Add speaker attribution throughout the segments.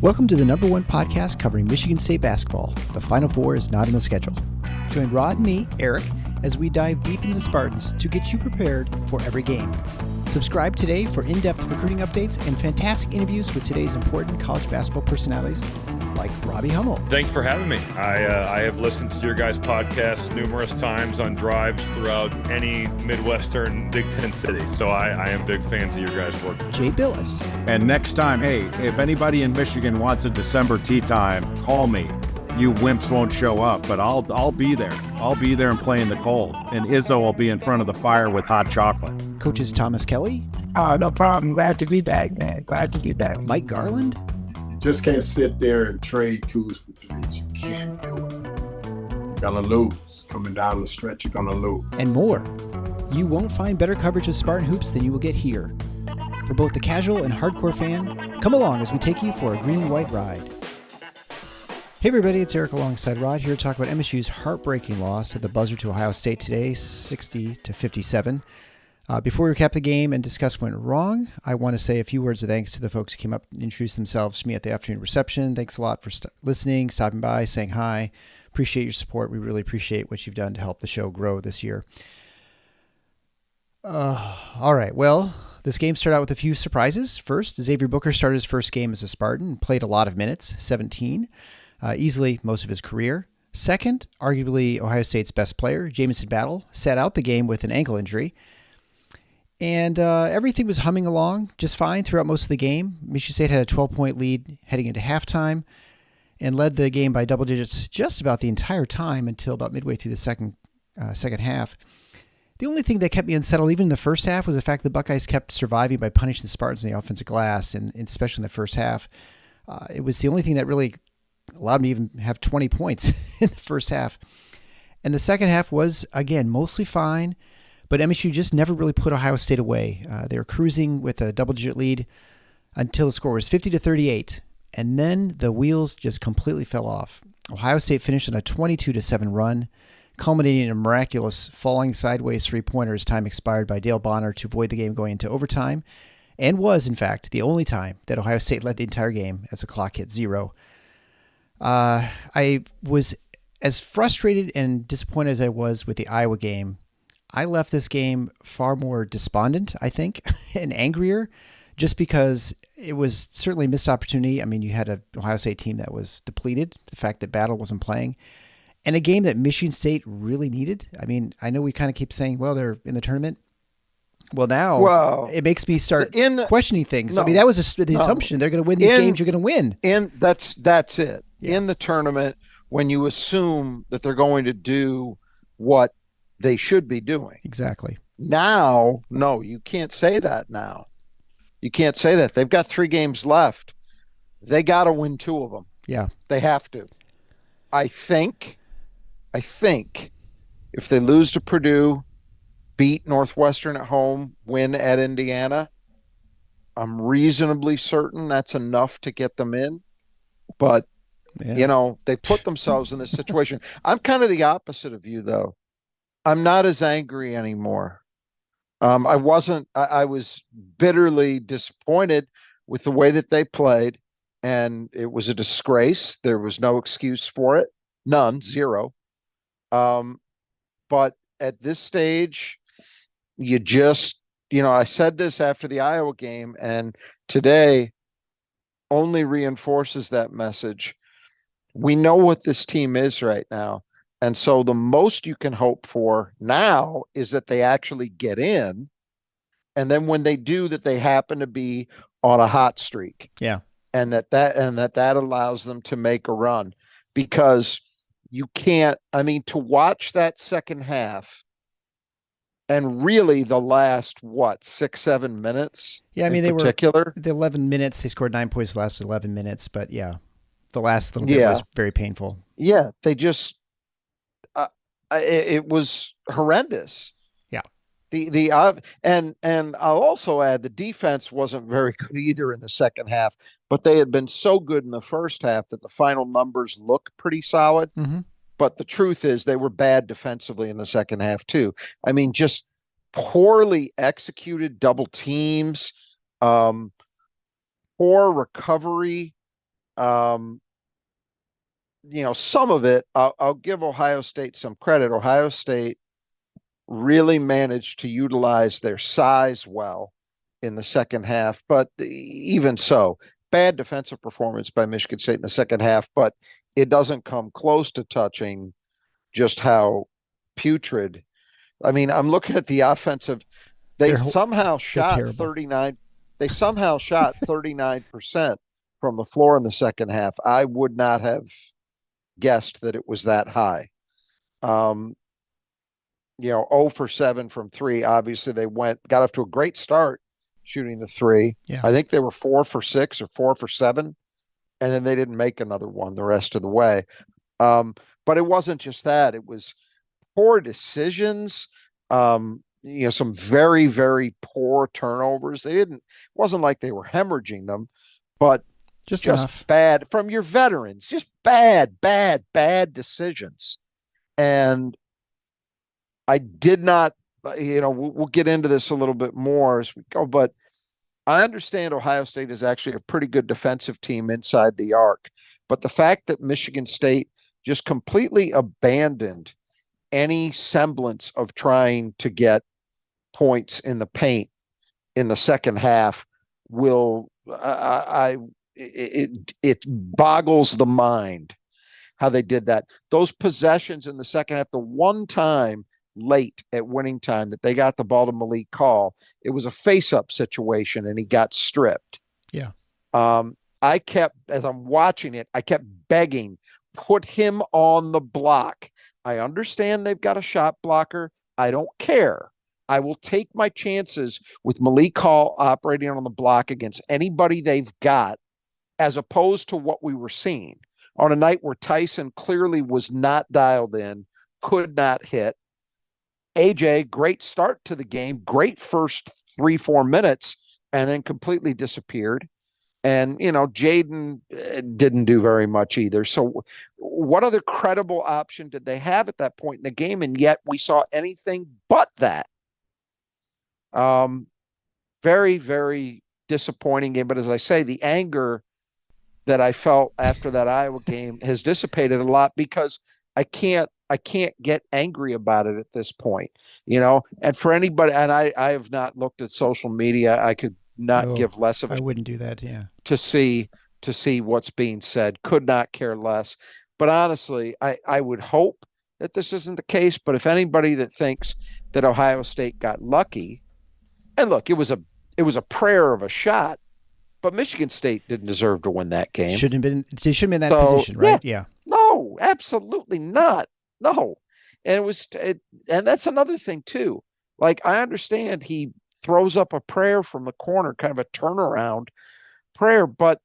Speaker 1: Welcome to the #1 podcast covering Michigan State basketball. The Final Four is not on the schedule. Join Rod and me, Eric, as we dive deep into the Spartans to get you prepared for every game. Subscribe today for in-depth recruiting updates and fantastic interviews with today's important college basketball personalities like Robbie Hummel.
Speaker 2: Thanks for having me. I have listened to your guys' podcast numerous times on drives throughout any Midwestern Big Ten city. So I am big fans of your guys' work.
Speaker 1: Jay Billis.
Speaker 3: And next time, hey, if anybody in Michigan wants a December tea time, call me. You wimps won't show up, but I'll be there. I'll be there and play in the cold. And Izzo will be in front of the fire with hot chocolate.
Speaker 1: Coaches Thomas Kelly.
Speaker 4: No problem. Glad to be back, man. Glad to be back.
Speaker 1: Mike Garland.
Speaker 5: Just can't sit there and trade twos for threes. You can't do it. You're gonna lose. Coming down the stretch, you're gonna lose.
Speaker 1: And more. You won't find better coverage of Spartan hoops than you will get here. For both the casual and hardcore fan, come along as we take you for a green and white ride. Hey everybody, it's Eric alongside Rod here to talk about MSU's heartbreaking loss at the buzzer to Ohio State today, 60-57. Before we recap the game and discuss what went wrong, I want to say a few words of thanks to the folks who came up and introduced themselves to me at the afternoon reception. Thanks a lot for listening, stopping by, saying hi. Appreciate your support. We really appreciate what you've done to help the show grow this year. All right, well, this game started out with a few surprises. First, Xavier Booker started his first game as a Spartan, played a lot of minutes, 17, easily most of his career. Second, arguably Ohio State's best player, Jamison Battle, sat out the game with an ankle injury. And everything was humming along just fine throughout most of the game. Michigan State had a 12-point lead heading into halftime and led the game by double digits just about the entire time until about midway through the second half. The only thing that kept me unsettled even in the first half was the fact the Buckeyes kept surviving by punishing the Spartans in the offensive glass, and especially in the first half. It was the only thing that really allowed me to even have 20 points in the first half. And the second half was, again, mostly fine. But MSU just never really put Ohio State away. They were cruising with a double-digit lead until the score was 50-38, and then the wheels just completely fell off. Ohio State finished on a 22-7 run, culminating in a miraculous falling sideways three-pointer as time expired by Dale Bonner to avoid the game going into overtime, and was, in fact, the only time that Ohio State led the entire game as the clock hit zero. I was as frustrated and disappointed as I was with the Iowa game. I left this game far more despondent, I think, and angrier just because it was certainly a missed opportunity. I mean, you had an Ohio State team that was depleted, the fact that Battle wasn't playing, and a game that Michigan State really needed. I mean, I know we kind of keep saying, well, they're in the tournament. Well, now it makes me start questioning things. No, I mean, that was the assumption. They're going to win these games. You're going to win.
Speaker 4: And that's it. Yeah. In the tournament, when you assume that they're going to do what they should be doing.
Speaker 1: Exactly.
Speaker 4: Now, no, you can't say that now. You can't say that. They've got 3 games left. They got to win 2 of them.
Speaker 1: Yeah.
Speaker 4: They have to. I think if they lose to Purdue, beat Northwestern at home, win at Indiana, I'm reasonably certain that's enough to get them in. But, they put themselves in this situation. I'm kind of the opposite of you, though. I'm not as angry anymore. I was bitterly disappointed with the way that they played, and it was a disgrace. There was no excuse for it. None, zero. But at this stage, you just, I said this after the Iowa game, and today only reinforces that message. We know what this team is right now. And so the most you can hope for now is that they actually get in. And then when they do, that they happen to be on a hot streak.
Speaker 1: Yeah.
Speaker 4: And that allows them to make a run, because you can't, to watch that second half and really the last, 6-7 minutes.
Speaker 1: Yeah.
Speaker 4: They were the
Speaker 1: 11 minutes, they scored 9 points the last 11 minutes, but the last little bit was very painful.
Speaker 4: Yeah. They just, it was horrendous.
Speaker 1: Yeah.
Speaker 4: And I'll also add the defense wasn't very good either in the second half, but they had been so good in the first half that the final numbers look pretty solid.
Speaker 1: Mm-hmm.
Speaker 4: But the truth is they were bad defensively in the second half too. Just poorly executed double teams, poor recovery. some of it, I'll give Ohio State some credit. Ohio State really managed to utilize their size well in the second half, but even so, bad defensive performance by Michigan State in the second half, but it doesn't come close to touching just how putrid. I mean, I'm looking at the offensive. They somehow shot 39%. They somehow shot 39% from the floor in the second half. I would not have guessed that it was that high. 0 for 7 from 3. Obviously, they got off to a great start shooting the 3.
Speaker 1: Yeah.
Speaker 4: I think they were 4 for 6 or 4 for 7, and then they didn't make another one the rest of the way. But it wasn't just that. It was poor decisions. Some very, very poor turnovers. It wasn't like they were hemorrhaging them, but just
Speaker 1: enough.
Speaker 4: Bad from your veterans, just bad decisions. And I did not, we'll get into this a little bit more as we go, but I understand Ohio State is actually a pretty good defensive team inside the arc. But the fact that Michigan State just completely abandoned any semblance of trying to get points in the paint in the second half it boggles the mind how they did that. Those possessions in the second half, the one time late at winning time that they got the ball to Malik Call, it was a face-up situation and he got stripped.
Speaker 1: Yeah.
Speaker 4: As I'm watching it, I kept begging, put him on the block. I understand they've got a shot blocker. I don't care. I will take my chances with Malik Call operating on the block against anybody they've got, as opposed to what we were seeing on a night where Tyson clearly was not dialed in, could not hit. AJ, great start to the game, great first 3-4 minutes, and then completely disappeared. And, Jaden didn't do very much either. So what other credible option did they have at that point in the game? And yet we saw anything but that. Very, very disappointing game. But as I say, the anger that I felt after that Iowa game has dissipated a lot, because I can't get angry about it at this point, and for anybody, and I have not looked at social media. I could not give less of it.
Speaker 1: I wouldn't do that. Yeah.
Speaker 4: To see what's being said, could not care less. But honestly, I would hope that this isn't the case. But if anybody that thinks that Ohio State got lucky, and look, it was a prayer of a shot, but Michigan State didn't deserve to win that game.
Speaker 1: They shouldn't have been in that position, right? Yeah.
Speaker 4: No, absolutely not. No. And and that's another thing too. Like, I understand he throws up a prayer from the corner, kind of a turnaround prayer, but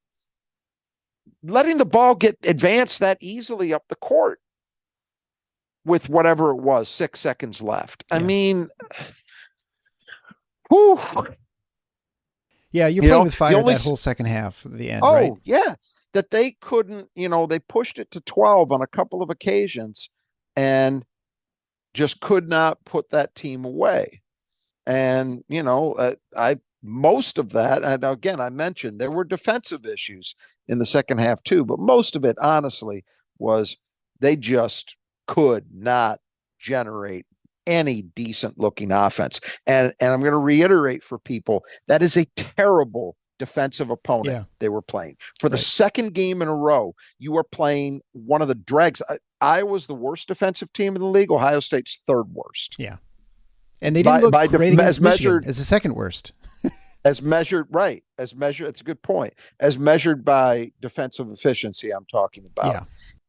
Speaker 4: letting the ball get advanced that easily up the court with whatever it was, 6 seconds left. Yeah. I mean, whew.
Speaker 1: Yeah, you're playing with fire that whole second half of the end, right?
Speaker 4: Oh, yeah. That they couldn't, they pushed it to 12 on a couple of occasions and just could not put that team away. And, most of that, and again, I mentioned there were defensive issues in the second half too, but most of it, honestly, was they just could not generate any decent looking offense. And I'm going to reiterate for people, that is a terrible defensive opponent they were playing. For the second game in a row, you are playing one of the dregs. Iowa's the worst defensive team in the league. Ohio State's third worst.
Speaker 1: Yeah. And they didn't look great against Michigan as the second worst.
Speaker 4: As measured, it's a good point. As measured by defensive efficiency, I'm talking about.
Speaker 1: Yeah.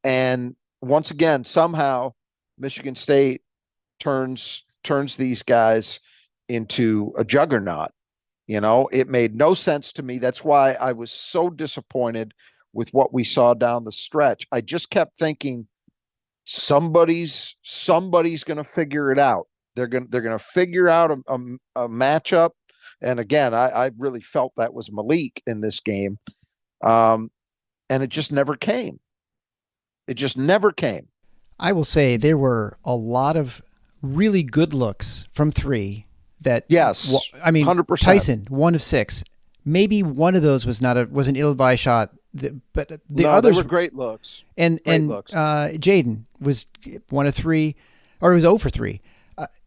Speaker 4: And once again, somehow Michigan State turns these guys into a juggernaut. It made no sense to me. That's why I was so disappointed with what we saw down the stretch. I just kept thinking somebody's going to figure it out. They're going to figure out a matchup. And again, I really felt that was Malik in this game. And it just never came. It just never came.
Speaker 1: I will say there were a lot of really good looks from three that,
Speaker 4: yes,
Speaker 1: I mean,
Speaker 4: 100%.
Speaker 1: Tyson, 1 of 6. Maybe one of those was an ill-advised shot but the
Speaker 4: No,
Speaker 1: others
Speaker 4: they were great looks.
Speaker 1: and
Speaker 4: looks.
Speaker 1: Jaden was 1 of 3, or he was 0 for 3,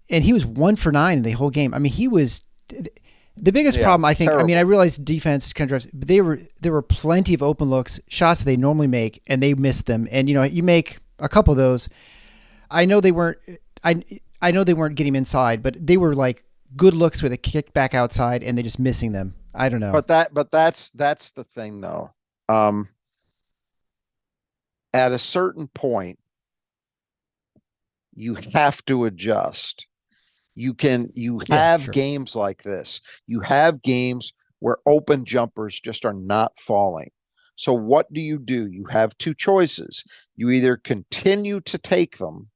Speaker 1: and he was 1 for 9 in the whole game. I mean, he was the biggest problem. I think.
Speaker 4: Terrible.
Speaker 1: I mean, I realize defense kind of drives, but there were plenty of open looks, shots that they normally make, and they missed them. And you make a couple of those. I know they weren't. I know they weren't getting inside, but they were like good looks with a kick back outside, and they just missing them. I don't know.
Speaker 4: But that's the thing though. At a certain point, you have to adjust. You have games like this. You have games where open jumpers just are not falling. So what do? You have two choices. You either continue to take them,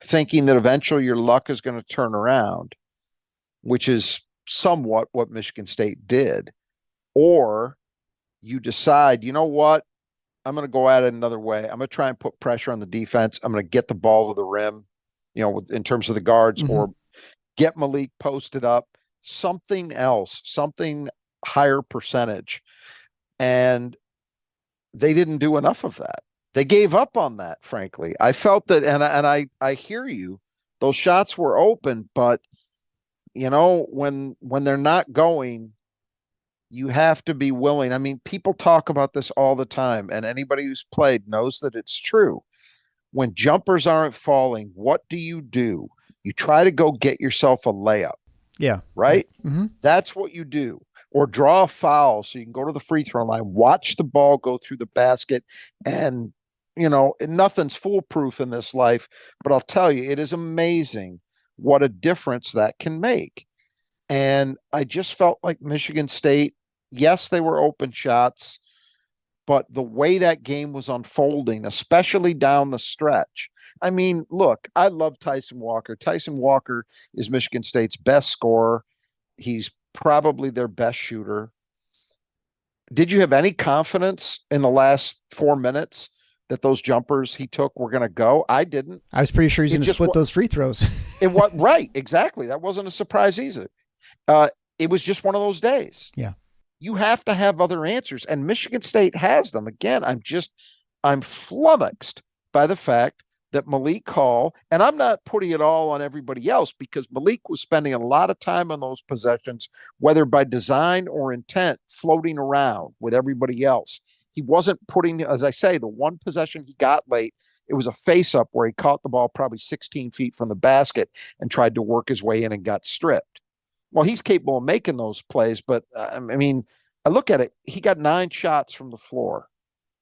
Speaker 4: thinking that eventually your luck is going to turn around, which is somewhat what Michigan State did, or you decide, you know what? I'm going to go at it another way. I'm going to try and put pressure on the defense. I'm going to get the ball to the rim, in terms of the guards, or get Malik posted up, something else, something higher percentage. And they didn't do enough of that. They gave up on that, frankly. I felt that, and I hear you, those shots were open, but when they're not going, you have to be willing. I mean, people talk about this all the time, and anybody who's played knows that it's true. When jumpers aren't falling, what do? You try to go get yourself a layup.
Speaker 1: Yeah.
Speaker 4: Right?
Speaker 1: Mm-hmm.
Speaker 4: That's what you do. Or draw a foul so you can go to the free throw line, watch the ball go through the basket. And, nothing's foolproof in this life. But I'll tell you, it is amazing what a difference that can make. And I just felt like Michigan State, yes, they were open shots, but the way that game was unfolding, especially down the stretch. I mean, look, I love Tyson Walker. Tyson Walker is Michigan State's best scorer. He's probably their best shooter. Did you have any confidence in the last 4 minutes that those jumpers he took were going to go? I didn't.
Speaker 1: I was pretty sure he's going to split those free throws.
Speaker 4: Right, exactly. That wasn't a surprise either. It was just one of those days.
Speaker 1: Yeah.
Speaker 4: You have to have other answers, and Michigan State has them. Again, I'm flummoxed by the fact that Malik Hall, and I'm not putting it all on everybody else, because Malik was spending a lot of time on those possessions, whether by design or intent, floating around with everybody else. He wasn't putting, as I say, the one possession he got late, it was a face-up where he caught the ball probably 16 feet from the basket and tried to work his way in and got stripped. Well, he's capable of making those plays, but I mean, I look at it, he got 9 shots from the floor.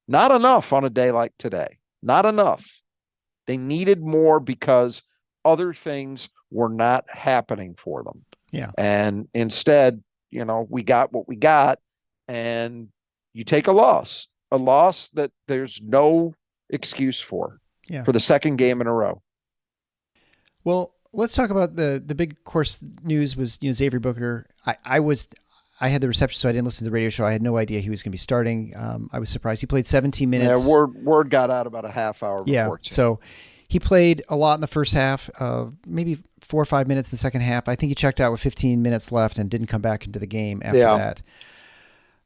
Speaker 4: Not enough on a day like today. Not enough. They needed more because other things were not happening for them.
Speaker 1: Yeah.
Speaker 4: And instead, we got what we got, and you take a loss that there's no excuse for the second game in a row.
Speaker 1: Well, let's talk about the big course news was, Xavier Booker. I had the reception, so I didn't listen to the radio show. I had no idea he was going to be starting. I was surprised. He played 17 minutes.
Speaker 4: Yeah, word got out about a half hour before.
Speaker 1: Yeah, so he played a lot in the first half, maybe 4 or 5 minutes in the second half. I think he checked out with 15 minutes left and didn't come back into the game after that.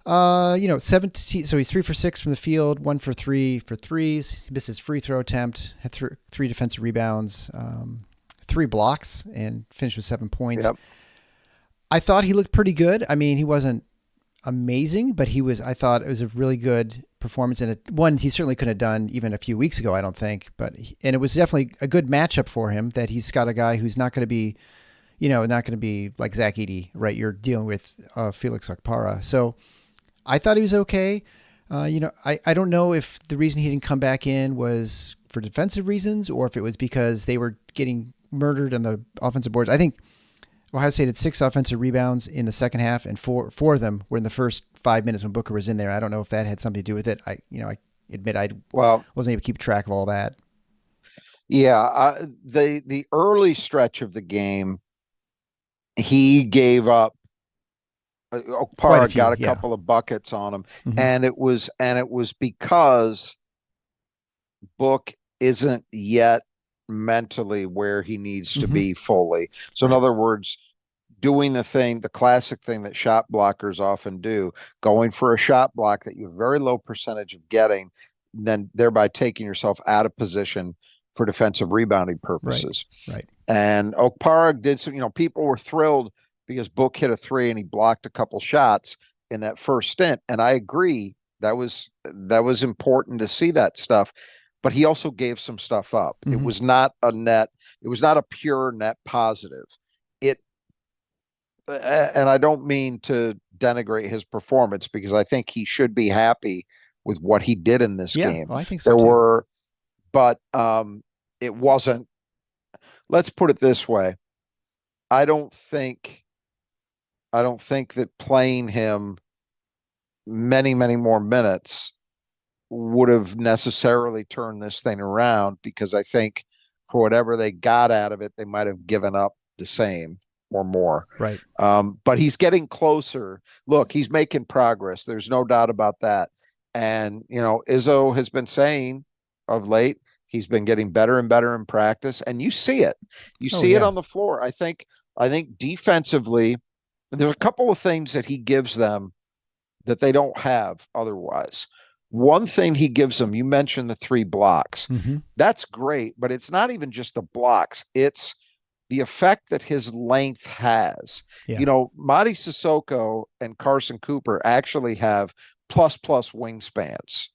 Speaker 1: 17. So he's 3 for 6 from the field, 1 for 3 for threes. He missed his free throw attempt, had 3 defensive rebounds, 3 blocks, and finished with 7 points.
Speaker 4: Yep.
Speaker 1: I thought he looked pretty good. I mean, he wasn't amazing, but I thought it was a really good performance, and one he certainly couldn't have done even a few weeks ago, I don't think. And it was definitely a good matchup for him, that he's got a guy who's not going to be, not going to be like Zach Edey, right? You're dealing with Felix Okpara. So I thought he was okay. I don't know if the reason he didn't come back in was for defensive reasons, or if it was because they were getting murdered on the offensive boards. I think Ohio State had 6 offensive rebounds in the second half, and four of them were in the first 5 minutes when Booker was in there. I don't know if that had something to do with it. I admit I wasn't able to keep track of all that.
Speaker 4: Yeah, the early stretch of the game, he gave up. Okpara got a couple of buckets on him, and it was because Book isn't yet mentally where he needs to be fully. So in other words, doing the classic thing that shot blockers often do, going for a shot block that you have a very low percentage of getting, then thereby taking yourself out of position for defensive rebounding purposes.
Speaker 1: Right.
Speaker 4: And Okpara did some, people were thrilled because Book hit a three and he blocked a couple shots in that first stint. And I agree, that was important to see that stuff. But he also gave some stuff up. Mm-hmm. It was not a pure net positive. And I don't mean to denigrate his performance, because I think he should be happy with what he did in this game.
Speaker 1: Well, I think so too.
Speaker 4: But it wasn't. Let's put it this way: I don't think that playing him many more minutes would have necessarily turned this thing around, because I think for whatever they got out of it, they might have given up the same or more.
Speaker 1: Right.
Speaker 4: But he's getting closer. Look, he's making progress. There's no doubt about that. And, Izzo has been saying of late, he's been getting better and better in practice. And you see it. You see it on the floor. I think defensively, there's a couple of things that he gives them that they don't have otherwise. One thing he gives them, you mentioned the 3 blocks.
Speaker 1: Mm-hmm.
Speaker 4: That's great, but it's not even just the blocks. It's the effect that his length has.
Speaker 1: Yeah.
Speaker 4: Mady Sissoko and Carson Cooper actually have plus wingspans,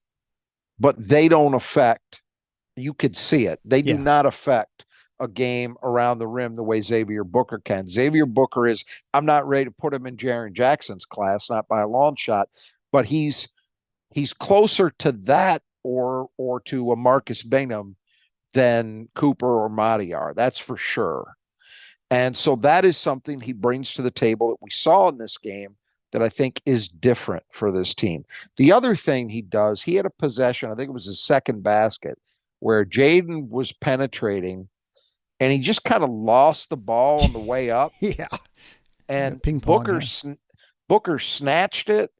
Speaker 4: but they don't affect, you could see it. They do not affect a game around the rim the way Xavier Booker can. Xavier Booker is, I'm not ready to put him in Jaren Jackson's class, not by a long shot, but he's closer to that or to a Marcus Bingham than Cooper or Mady are. That's for sure. And so that is something he brings to the table that we saw in this game that I think is different for this team. The other thing he does, he had a possession, I think it was his second basket, where Jaden was penetrating and he just kind of lost the ball on the way up.
Speaker 1: Yeah.
Speaker 4: And
Speaker 1: Ping-pong,
Speaker 4: Booker snatched it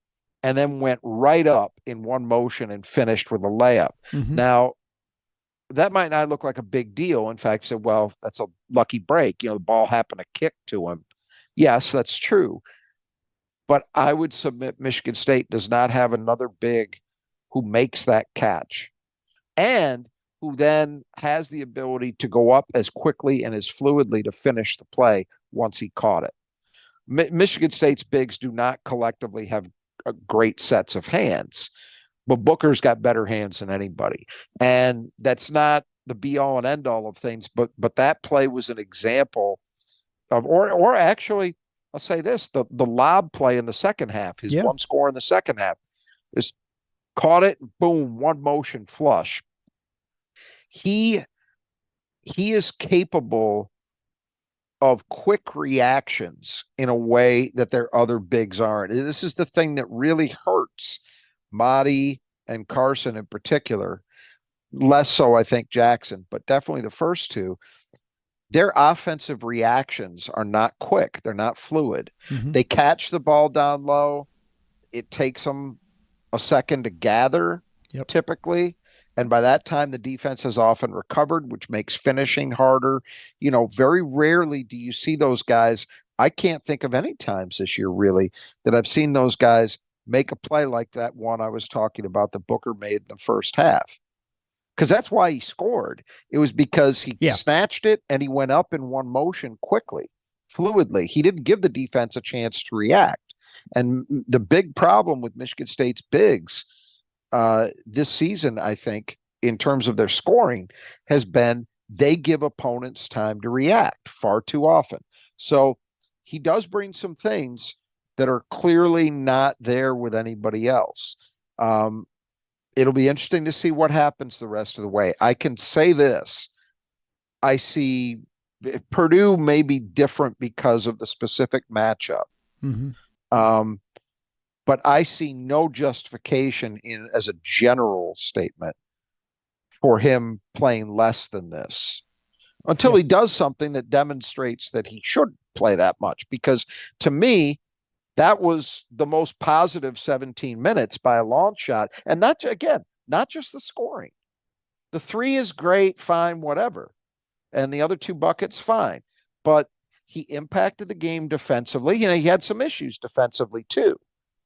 Speaker 4: and then went right up in one motion and finished with a layup.
Speaker 1: Mm-hmm.
Speaker 4: Now, that might not look like a big deal. In fact, said, well, that's a lucky break. The ball happened to kick to him. Yes, that's true. But I would submit Michigan State does not have another big who makes that catch and who then has the ability to go up as quickly and as fluidly to finish the play once he caught it. Michigan State's bigs do not collectively have great sets of hands, but Booker's got better hands than anybody. And that's not the be all and end all of things, but that play was an example of, or actually, I'll say this, the lob play in the second half, his one score in the second half, is caught it, boom, one motion flush. He is capable of quick reactions in a way that their other bigs aren't. This is the thing that really hurts Mady and Carson in particular. Less so, I think, Jackson, but definitely the first two. Their offensive reactions are not quick. They're not fluid.
Speaker 1: Mm-hmm.
Speaker 4: They catch the ball down low. It takes them a second to gather, typically. And by that time, the defense has often recovered, which makes finishing harder. Very rarely do you see those guys. I can't think of any times this year, really, that I've seen those guys make a play like that one I was talking about that Booker made in the first half. Because that's why he scored. It was because he snatched it and he went up in one motion quickly, fluidly. He didn't give the defense a chance to react. And the big problem with Michigan State's bigs this season, I think, in terms of their scoring, has been they give opponents time to react far too often. So he does bring some things that are clearly not there with anybody else. It'll be interesting to see what happens the rest of the way. I can say this. I see Purdue may be different because of the specific matchup.
Speaker 1: Mm-hmm.
Speaker 4: But I see no justification as a general statement for him playing less than this until he does something that demonstrates that he should play that much. Because to me, that was the most positive 17 minutes by a long shot. And not just the scoring. The three is great, fine, whatever. And the other two buckets, fine. But he impacted the game defensively. He had some issues defensively too.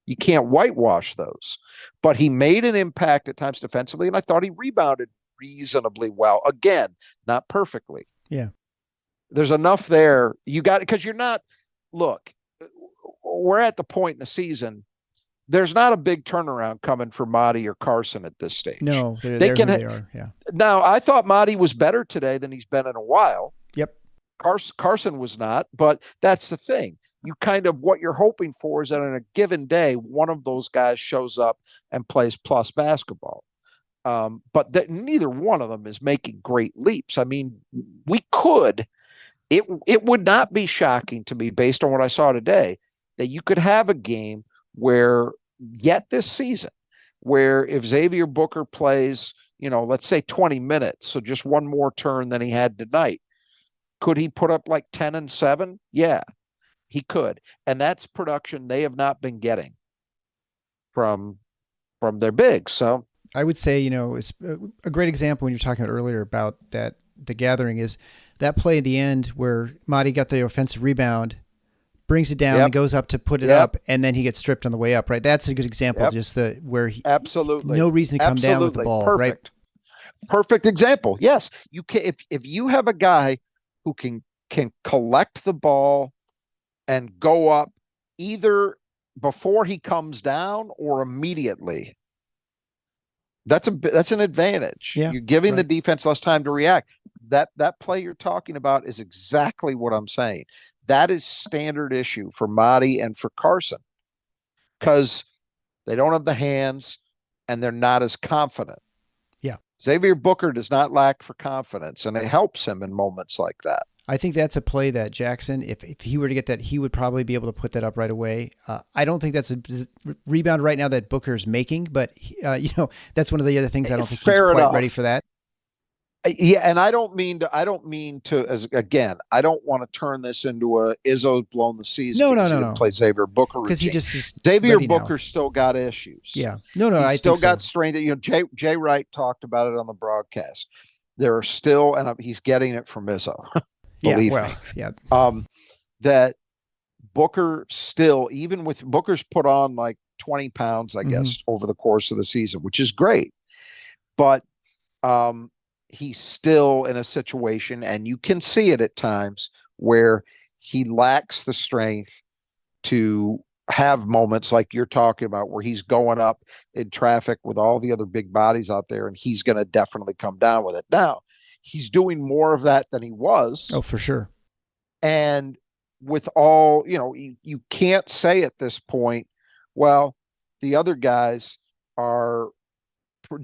Speaker 4: You can't whitewash those, but he made an impact at times defensively, and I thought he rebounded reasonably well. Again, not perfectly.
Speaker 1: Yeah.
Speaker 4: There's enough there. You got it, because you're not, look, we're at the point in the season. There's not a big turnaround coming for Madi or Carson at this stage.
Speaker 1: No, they are. Yeah.
Speaker 4: Now, I thought Madi was better today than he's been in a while.
Speaker 1: Yep.
Speaker 4: Carson was not, but that's the thing. You kind of, what you're hoping for is that on a given day, one of those guys shows up and plays plus basketball. But that neither one of them is making great leaps. I mean, it would not be shocking to me, based on what I saw today, that you could have a game where, yet this season, where if Xavier Booker plays, let's say 20 minutes, so just one more turn than he had tonight, could he put up like 10 and 7? Yeah, he could. And that's production they have not been getting from their bigs. So
Speaker 1: I would say, it's a great example when you're talking about earlier about that the gathering is that play at the end where Madi got the offensive rebound, brings it down and goes up to put it up, and then he gets stripped on the way up, right? That's a good example of just where he
Speaker 4: absolutely
Speaker 1: no reason to come down with the ball.
Speaker 4: Perfect.
Speaker 1: Right?
Speaker 4: Perfect example. Yes. You can, if you have a guy who can collect the ball and go up either before he comes down or immediately, that's an advantage.
Speaker 1: Yeah,
Speaker 4: you're giving the defense less time to react. That play you're talking about is exactly what I'm saying. That is standard issue for Madi and for Carson, because they don't have the hands and they're not as confident.
Speaker 1: Yeah.
Speaker 4: Xavier Booker does not lack for confidence, and it helps him in moments like that.
Speaker 1: I think that's a play that Jackson, if he were to get that, he would probably be able to put that up right away. I don't think that's a rebound right now that Booker's making, but that's one of the other things I don't think he's quite ready for that.
Speaker 4: Yeah, and I don't mean to as again, I don't want to turn this into a Izzo's blown the season.
Speaker 1: No.
Speaker 4: Play Xavier Booker
Speaker 1: because he just is
Speaker 4: Xavier Booker still got issues.
Speaker 1: Yeah, no,
Speaker 4: I
Speaker 1: think
Speaker 4: still
Speaker 1: so.
Speaker 4: got strained. Jay Wright talked about it on the broadcast. There are still, and he's getting it from Izzo. Believe me.
Speaker 1: Yeah.
Speaker 4: That Booker still, even with Booker's put on like 20 pounds, I guess, over the course of the season, which is great, but he's still in a situation, and you can see it at times, where he lacks the strength to have moments like you're talking about, where he's going up in traffic with all the other big bodies out there, and he's going to definitely come down with it. Now, he's doing more of that than he was.
Speaker 1: Oh, for sure.
Speaker 4: And with all, you can't say at this point, well, the other guys are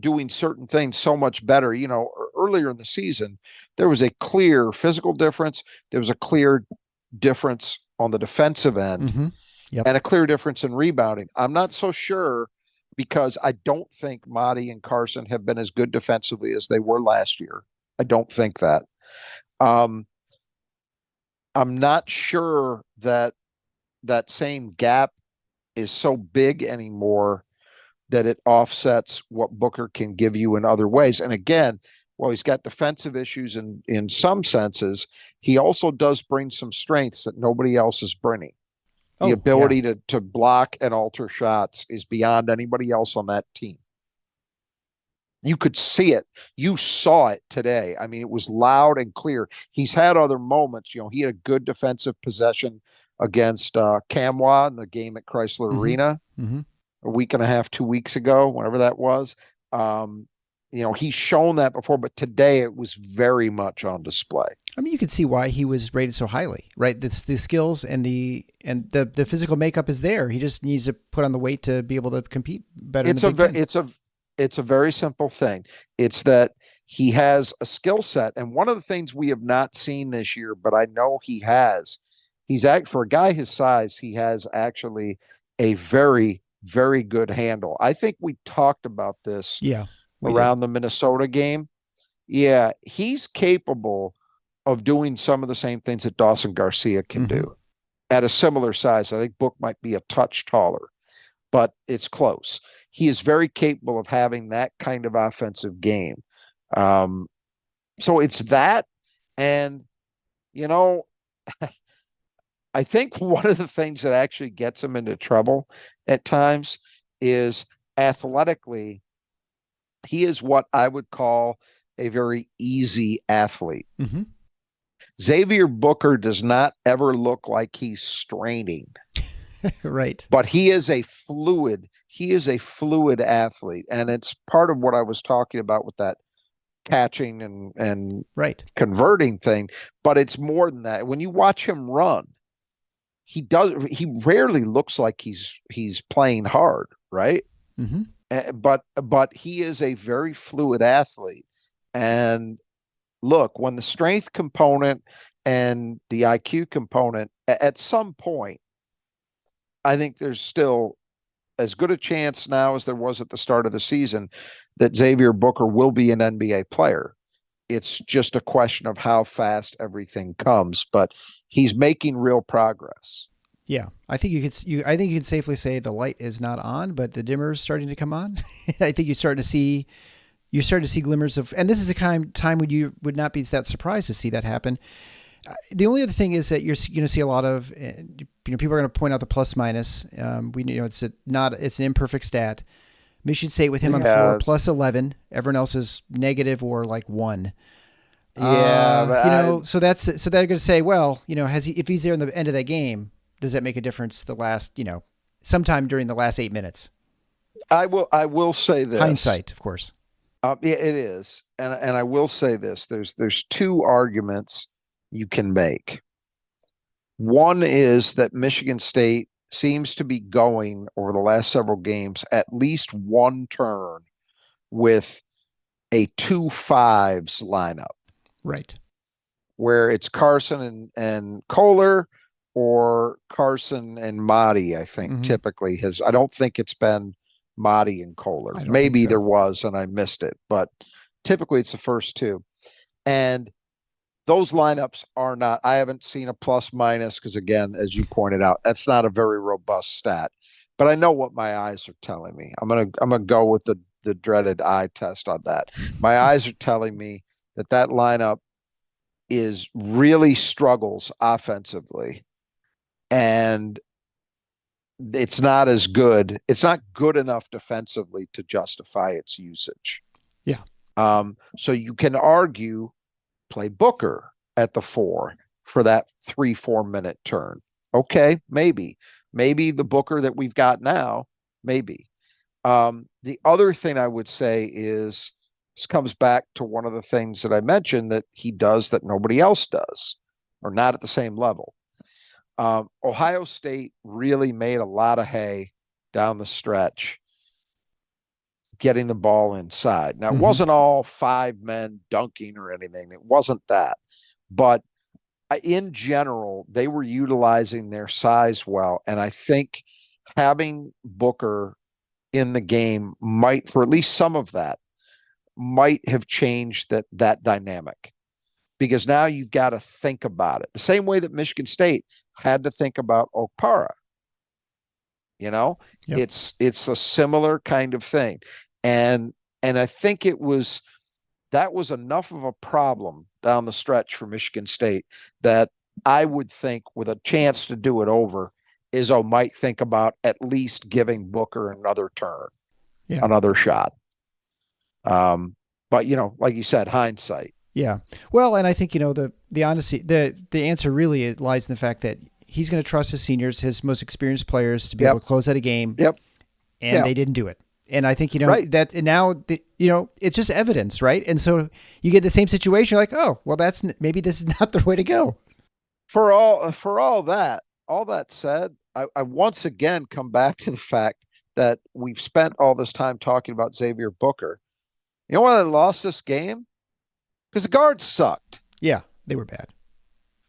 Speaker 4: doing certain things so much better. Earlier in the season, there was a clear physical difference. There was a clear difference on the defensive end, and a clear difference in rebounding. I'm not so sure, because I don't think Madi and Carson have been as good defensively as they were last year. I don't think that. I'm not sure that same gap is so big anymore that it offsets what Booker can give you in other ways. And again, while he's got defensive issues in some senses, he also does bring some strengths that nobody else is bringing. The ability to block and alter shots is beyond anybody else on that team. You could see it. You saw it today. I mean, it was loud and clear. He's had other moments. He had a good defensive possession against Camwa in the game at Chrysler Arena a week and a half, 2 weeks ago, whenever that was. He's shown that before, but today it was very much on display.
Speaker 1: I mean, you can see why he was rated so highly, right? The skills and the physical makeup is there. He just needs to put on the weight to be able to compete better.
Speaker 4: It's a very simple thing. It's that he has a skill set, and one of the things we have not seen this year, but I know he has. For a guy his size, he has actually a very, very good handle. I think we talked about this. Around the Minnesota game. Yeah, he's capable of doing some of the same things that Dawson Garcia can do at a similar size. I think Book might be a touch taller, but it's close. He is very capable of having that kind of offensive game. So it's that. And, I think one of the things that actually gets him into trouble at times is athletically, he is what I would call a very easy athlete.
Speaker 1: Mm-hmm.
Speaker 4: Xavier Booker does not ever look like he's straining.
Speaker 1: Right.
Speaker 4: But he is a fluid athlete. And it's part of what I was talking about with that catching and
Speaker 1: right.
Speaker 4: converting thing. But it's more than that. When you watch him run, he rarely looks like he's playing hard, right?
Speaker 1: Mm-hmm.
Speaker 4: But he is a very fluid athlete. And look, when the strength component and the IQ component, at some point, I think there's still as good a chance now as there was at the start of the season that Xavier Booker will be an NBA player. It's just a question of how fast everything comes, but he's making real progress.
Speaker 1: Yeah, I think you can safely say the light is not on, but the dimmer is starting to come on. I think you're starting to see glimmers of, and this is a time when you would not be that surprised to see that happen. The only other thing is that you're going to see a lot of, people are going to point out the plus minus. It's an imperfect stat. Michigan State with him on the floor plus 11. Everyone else is negative or like 1.
Speaker 4: Yeah,
Speaker 1: so they're going to say, well, if he's there in the end of that game, does that make a difference? Sometime during the last 8 minutes.
Speaker 4: I will say this.
Speaker 1: Hindsight, of course.
Speaker 4: Yeah, it is, and I will say this. There's 2 arguments you can make. One is that Michigan State seems to be going over the last several games at least one turn with a 2-5s lineup.
Speaker 1: Right.
Speaker 4: Where it's Carson and Kohler or Carson and Mahdi, I think typically I don't think it's been Mahdi and Kohler. Maybe there was and I missed it, but typically it's the first 2. And those lineups are not, I haven't seen a plus minus because, again, as you pointed out, that's not a very robust stat. But I know what my eyes are telling me. I'm gonna go with the dreaded eye test on that. My eyes are telling me that lineup is really struggles offensively, and it's not as good. It's not good enough defensively to justify its usage.
Speaker 1: Yeah.
Speaker 4: So you can argue play Booker at the 4 for that 3-4 minute turn. Okay, maybe the Booker that we've got now, maybe. The other thing I would say is this comes back to one of the things that I mentioned that he does that nobody else does, or not at the same level. Ohio State really made a lot of hay down the stretch getting the ball inside. Now, it wasn't all 5 men dunking or anything. It wasn't that. But in general, they were utilizing their size well. And I think having Booker in the game might, for at least some of that, might have changed that dynamic. Because now you've got to think about it. The same way that Michigan State had to think about Okpara. Yep. It's a similar kind of thing. And I think that was enough of a problem down the stretch for Michigan State that I would think with a chance to do it over, Izzo might think about at least giving Booker another turn, another shot. But like you said, hindsight.
Speaker 1: Yeah. Well, and I think, the honesty, the answer really lies in the fact that he's going to trust his seniors, his most experienced players to be able to close out a game.
Speaker 4: Yep.
Speaker 1: And they didn't do it. And I think, that and now, it's just evidence, right? And so you get the same situation, you're like, oh, well, maybe this is not the way to go.
Speaker 4: For all that said, I once again come back to the fact that we've spent all this time talking about Xavier Booker. You know why they lost this game? Because the guards sucked.
Speaker 1: Yeah, they were bad.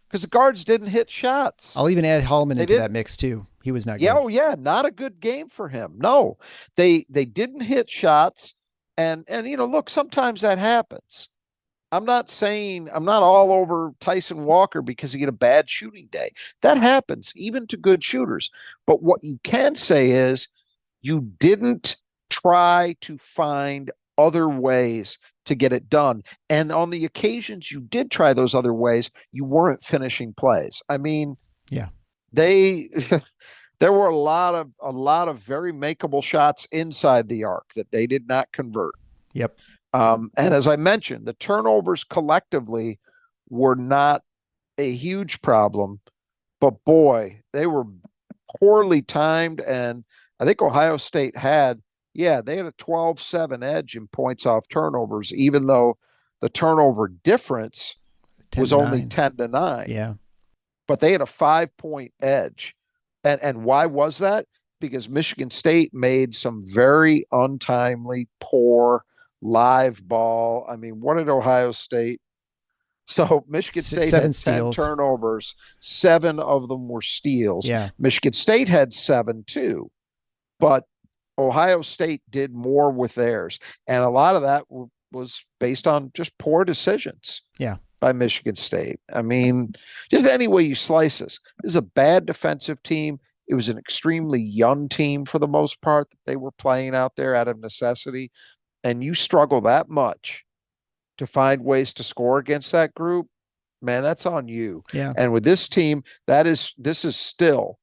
Speaker 4: Because the guards didn't hit shots.
Speaker 1: I'll even add Hallman into that mix too. He was not good.
Speaker 4: Oh yeah, not a good game for him. No, they didn't hit shots, and look, sometimes that happens. I'm not all over Tyson Walker because he had a bad shooting day. That happens even to good shooters. But what you can say is you didn't try to find other ways to get it done. And on the occasions you did try those other ways, you weren't finishing plays. I mean,
Speaker 1: yeah,
Speaker 4: they there were a lot of very makeable shots inside the arc that they did not convert.
Speaker 1: Yep.
Speaker 4: And as I mentioned, the turnovers collectively were not a huge problem, but boy, they were poorly timed. And I think Ohio State they had a 12-7 edge in points off turnovers, even though the turnover difference was only 10-9.
Speaker 1: Yeah.
Speaker 4: But they had a 5-point edge. And why was that? Because Michigan State made some very untimely, poor live ball. I mean, what did Ohio State? So Michigan State had 10
Speaker 1: steals.
Speaker 4: turnovers. 7 of them were steals.
Speaker 1: Yeah.
Speaker 4: Michigan State had 7 too. But Ohio State did more with theirs. And a lot of that was based on just poor decisions.
Speaker 1: Yeah.
Speaker 4: By Michigan State. I mean, just any way you slice this is a bad defensive team. It was an extremely young team for the most part that they were playing out there out of necessity. And you struggle that much to find ways to score against that group, man, that's on you.
Speaker 1: Yeah.
Speaker 4: And with this team, this is still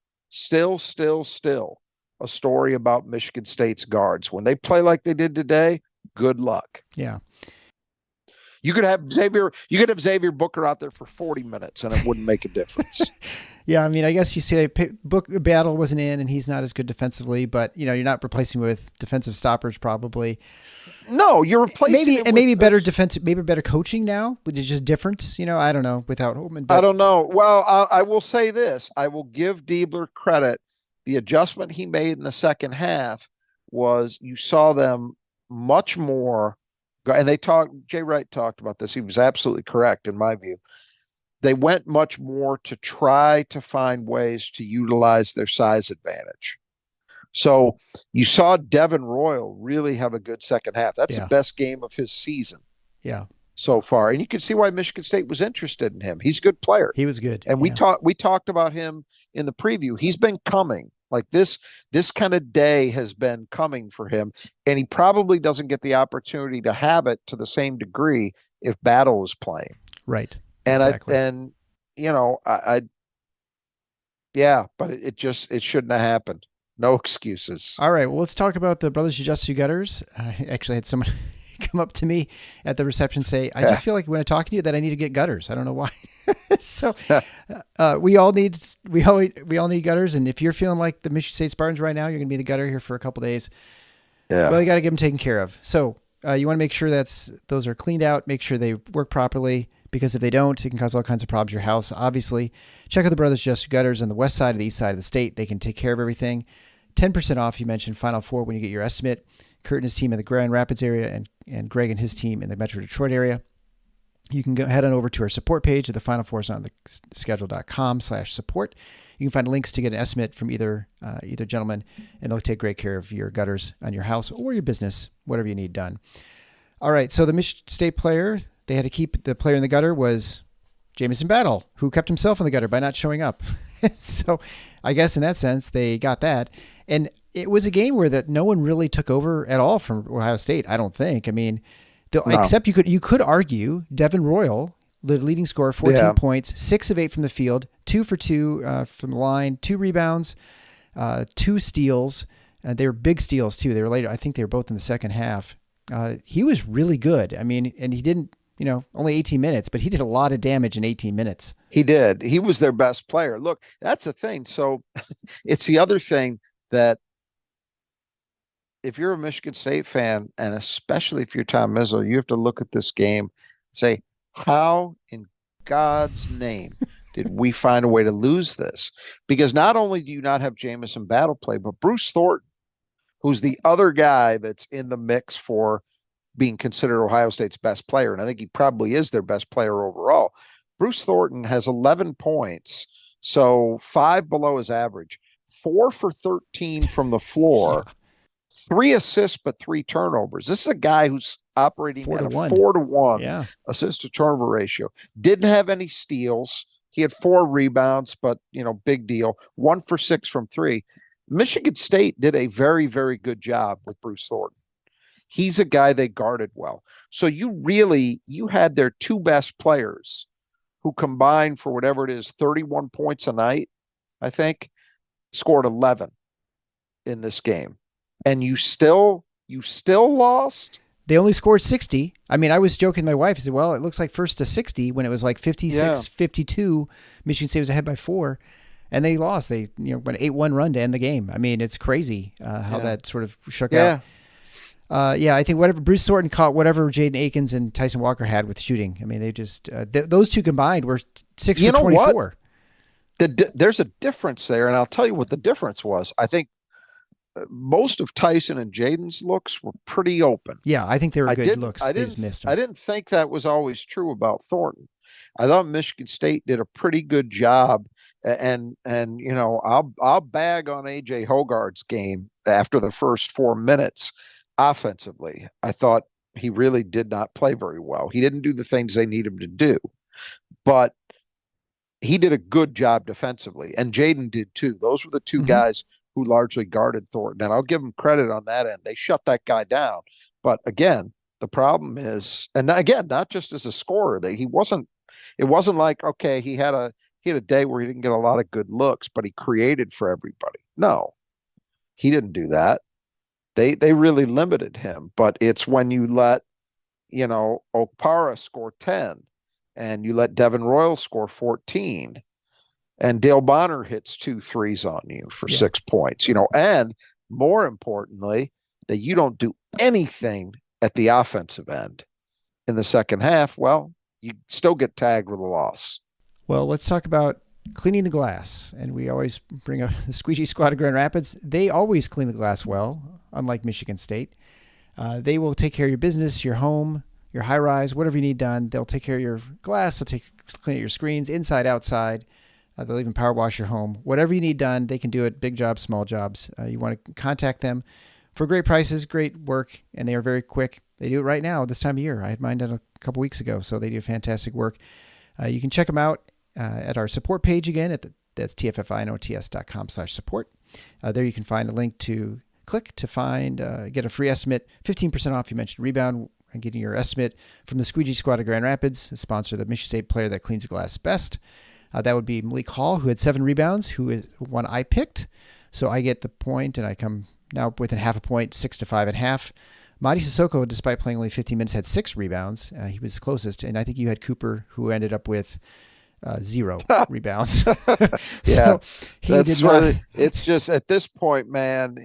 Speaker 4: a story about Michigan State's guards. When they play like they did today, good luck.
Speaker 1: Yeah.
Speaker 4: You could have Xavier Booker out there for 40 minutes and it wouldn't make a difference.
Speaker 1: Yeah, I mean, I guess you say Battle wasn't in and he's not as good defensively, but you're not replacing him with defensive stoppers probably.
Speaker 4: No, you're replacing
Speaker 1: maybe better defensive, maybe better coaching now, which is just different. I don't know without Holtman.
Speaker 4: I don't know. Well, I will say this: I will give Diebler credit. The adjustment he made in the second half was you saw them much more. And Jay Wright talked about this. He was absolutely correct in my view. They went much more to try to find ways to utilize their size advantage. So you saw Devin Royal really have a good second half. That's the best game of his season.
Speaker 1: Yeah.
Speaker 4: So far. And you can see why Michigan State was interested in him. He's a good player.
Speaker 1: He was good.
Speaker 4: And we talked about him in the preview. He's been coming. Like this kind of day has been coming for him, and he probably doesn't get the opportunity to have it to the same degree if Battle is playing.
Speaker 1: Right.
Speaker 4: And
Speaker 1: exactly.
Speaker 4: But it shouldn't have happened. No excuses.
Speaker 1: All right. Well, let's talk about the Brothers Justice Gutters. I actually had someone come up to me at the reception say, I just feel like when I talk to you that I need to get gutters. I don't know why. So we all need gutters. And if you're feeling like the Michigan State Spartans right now, you're going to be the gutter here for a couple days.
Speaker 4: Yeah.
Speaker 1: Well, you got to get them taken care of. So you want to make sure those are cleaned out, make sure they work properly, because if they don't, it can cause all kinds of problems to your house. Obviously, check out the Brothers Justice Gutters on the west side of the east side of the state. They can take care of everything. 10% off, you mentioned Final Four when you get your estimate. Kurt and his team in the Grand Rapids area and Greg and his team in the Metro Detroit area. You can go head on over to our support page at the Final Fours on the schedule.com/support. You can find links to get an estimate from either gentleman, and they'll take great care of your gutters on your house or your business, whatever you need done. All right, so the Michigan State player, they had to keep the player in the gutter was Jamison Battle, who kept himself in the gutter by not showing up. So I guess in that sense, they got that. And it was a game where no one really took over at all from Ohio State, I don't think. I mean, except you could argue Devin Royal, the leading scorer, 14 points, 6 of 8 from the field, 2 for 2 from the line, 2 rebounds, 2 steals. They were big steals too. They were later. I think they were both in the second half. He was really good. I mean, and he didn't, only 18 minutes, but he did a lot of damage in 18 minutes.
Speaker 4: He did. He was their best player. Look, that's the thing. So it's the other thing that if you're a Michigan State fan, and especially if you're Tom Izzo, you have to look at this game and say, how in God's name did we find a way to lose this? Because not only do you not have Jamison Battle play, but Bruce Thornton, who's the other guy that's in the mix for being considered Ohio State's best player, and I think he probably is their best player overall. Bruce Thornton has 11 points, so 5 below his average, 4 for 13 from the floor, 3 assists but 3 turnovers. This is a guy who's operating at a 4-to-1 assist to turnover ratio. Didn't have any steals. He had 4 rebounds, but big deal. 1 for 6 from 3. Michigan State did a very, very good job with Bruce Thornton. He's a guy they guarded well. So you had their 2 best players who combined for whatever it is, 31 points a night. I think, scored 11 in this game, and you still lost.
Speaker 1: They only scored 60. I mean, I was joking with my wife. I said, well, it looks like first to 60 when it was like 56-52. Michigan State was ahead by 4, and they lost. They went 8-1 run to end the game. I mean, it's crazy how that sort of shook out. I think whatever Bruce Thornton caught, whatever Jaden Akins and Tyson Walker had with shooting. I mean, they just those two combined were 6 for 24.
Speaker 4: There's a difference there, and I'll tell you what the difference was. I think most of Tyson and Jaden's looks were pretty open.
Speaker 1: Yeah, I think they were good looks. They just missed them.
Speaker 4: I didn't think that was always true about Thornton. I thought Michigan State did a pretty good job, and I'll bag on AJ Hogarth's game after the first 4 minutes offensively. I thought he really did not play very well. He didn't do the things they need him to do, but he did a good job defensively, and Jaden did too. Those were the two guys who largely guarded Thornton, and I'll give him credit on that end. They shut that guy down. But again, the problem is, and again, not just as a scorer, it wasn't like, okay, he had a day where he didn't get a lot of good looks, but he created for everybody. No, he didn't do that. They really limited him. But it's when you let, Okpara score 10 and you let Devin Royal score 14 and Dale Bonner hits 2 threes on you for 6 points, and more importantly, that you don't do anything at the offensive end in the second half, well, you still get tagged with a loss.
Speaker 1: Well, let's talk about cleaning the glass. And we always bring up the Squeegee Squad of Grand Rapids. They always clean the glass well, unlike Michigan State. They will take care of your business, your home, your high rise, whatever you need done. They'll take care of your glass. They'll clean your screens inside, outside. They'll even power wash your home. Whatever you need done, they can do it. Big jobs, small jobs. You want to contact them for great prices, great work, and they are very quick. They do it right now this time of year. I had mine done a couple weeks ago, so they do fantastic work. You can check them out at our support page again. That's tffinots.com/support. There you can find a link to click to find, get a free estimate, 15% off. You mentioned rebound and getting your estimate from the Squeegee Squad of Grand Rapids, a sponsor of the Michigan State player that cleans the glass best. That would be Malik Hall, who had 7 rebounds, who is one I picked. So I get the point, and I come now within half a point, 6-5 at half. Madi Sissoko, despite playing only 15 minutes, had 6 rebounds. He was closest. And I think you had Cooper, who ended up with 0 rebounds.
Speaker 4: Yeah.
Speaker 1: So he did not.
Speaker 4: It's just, at this point, man,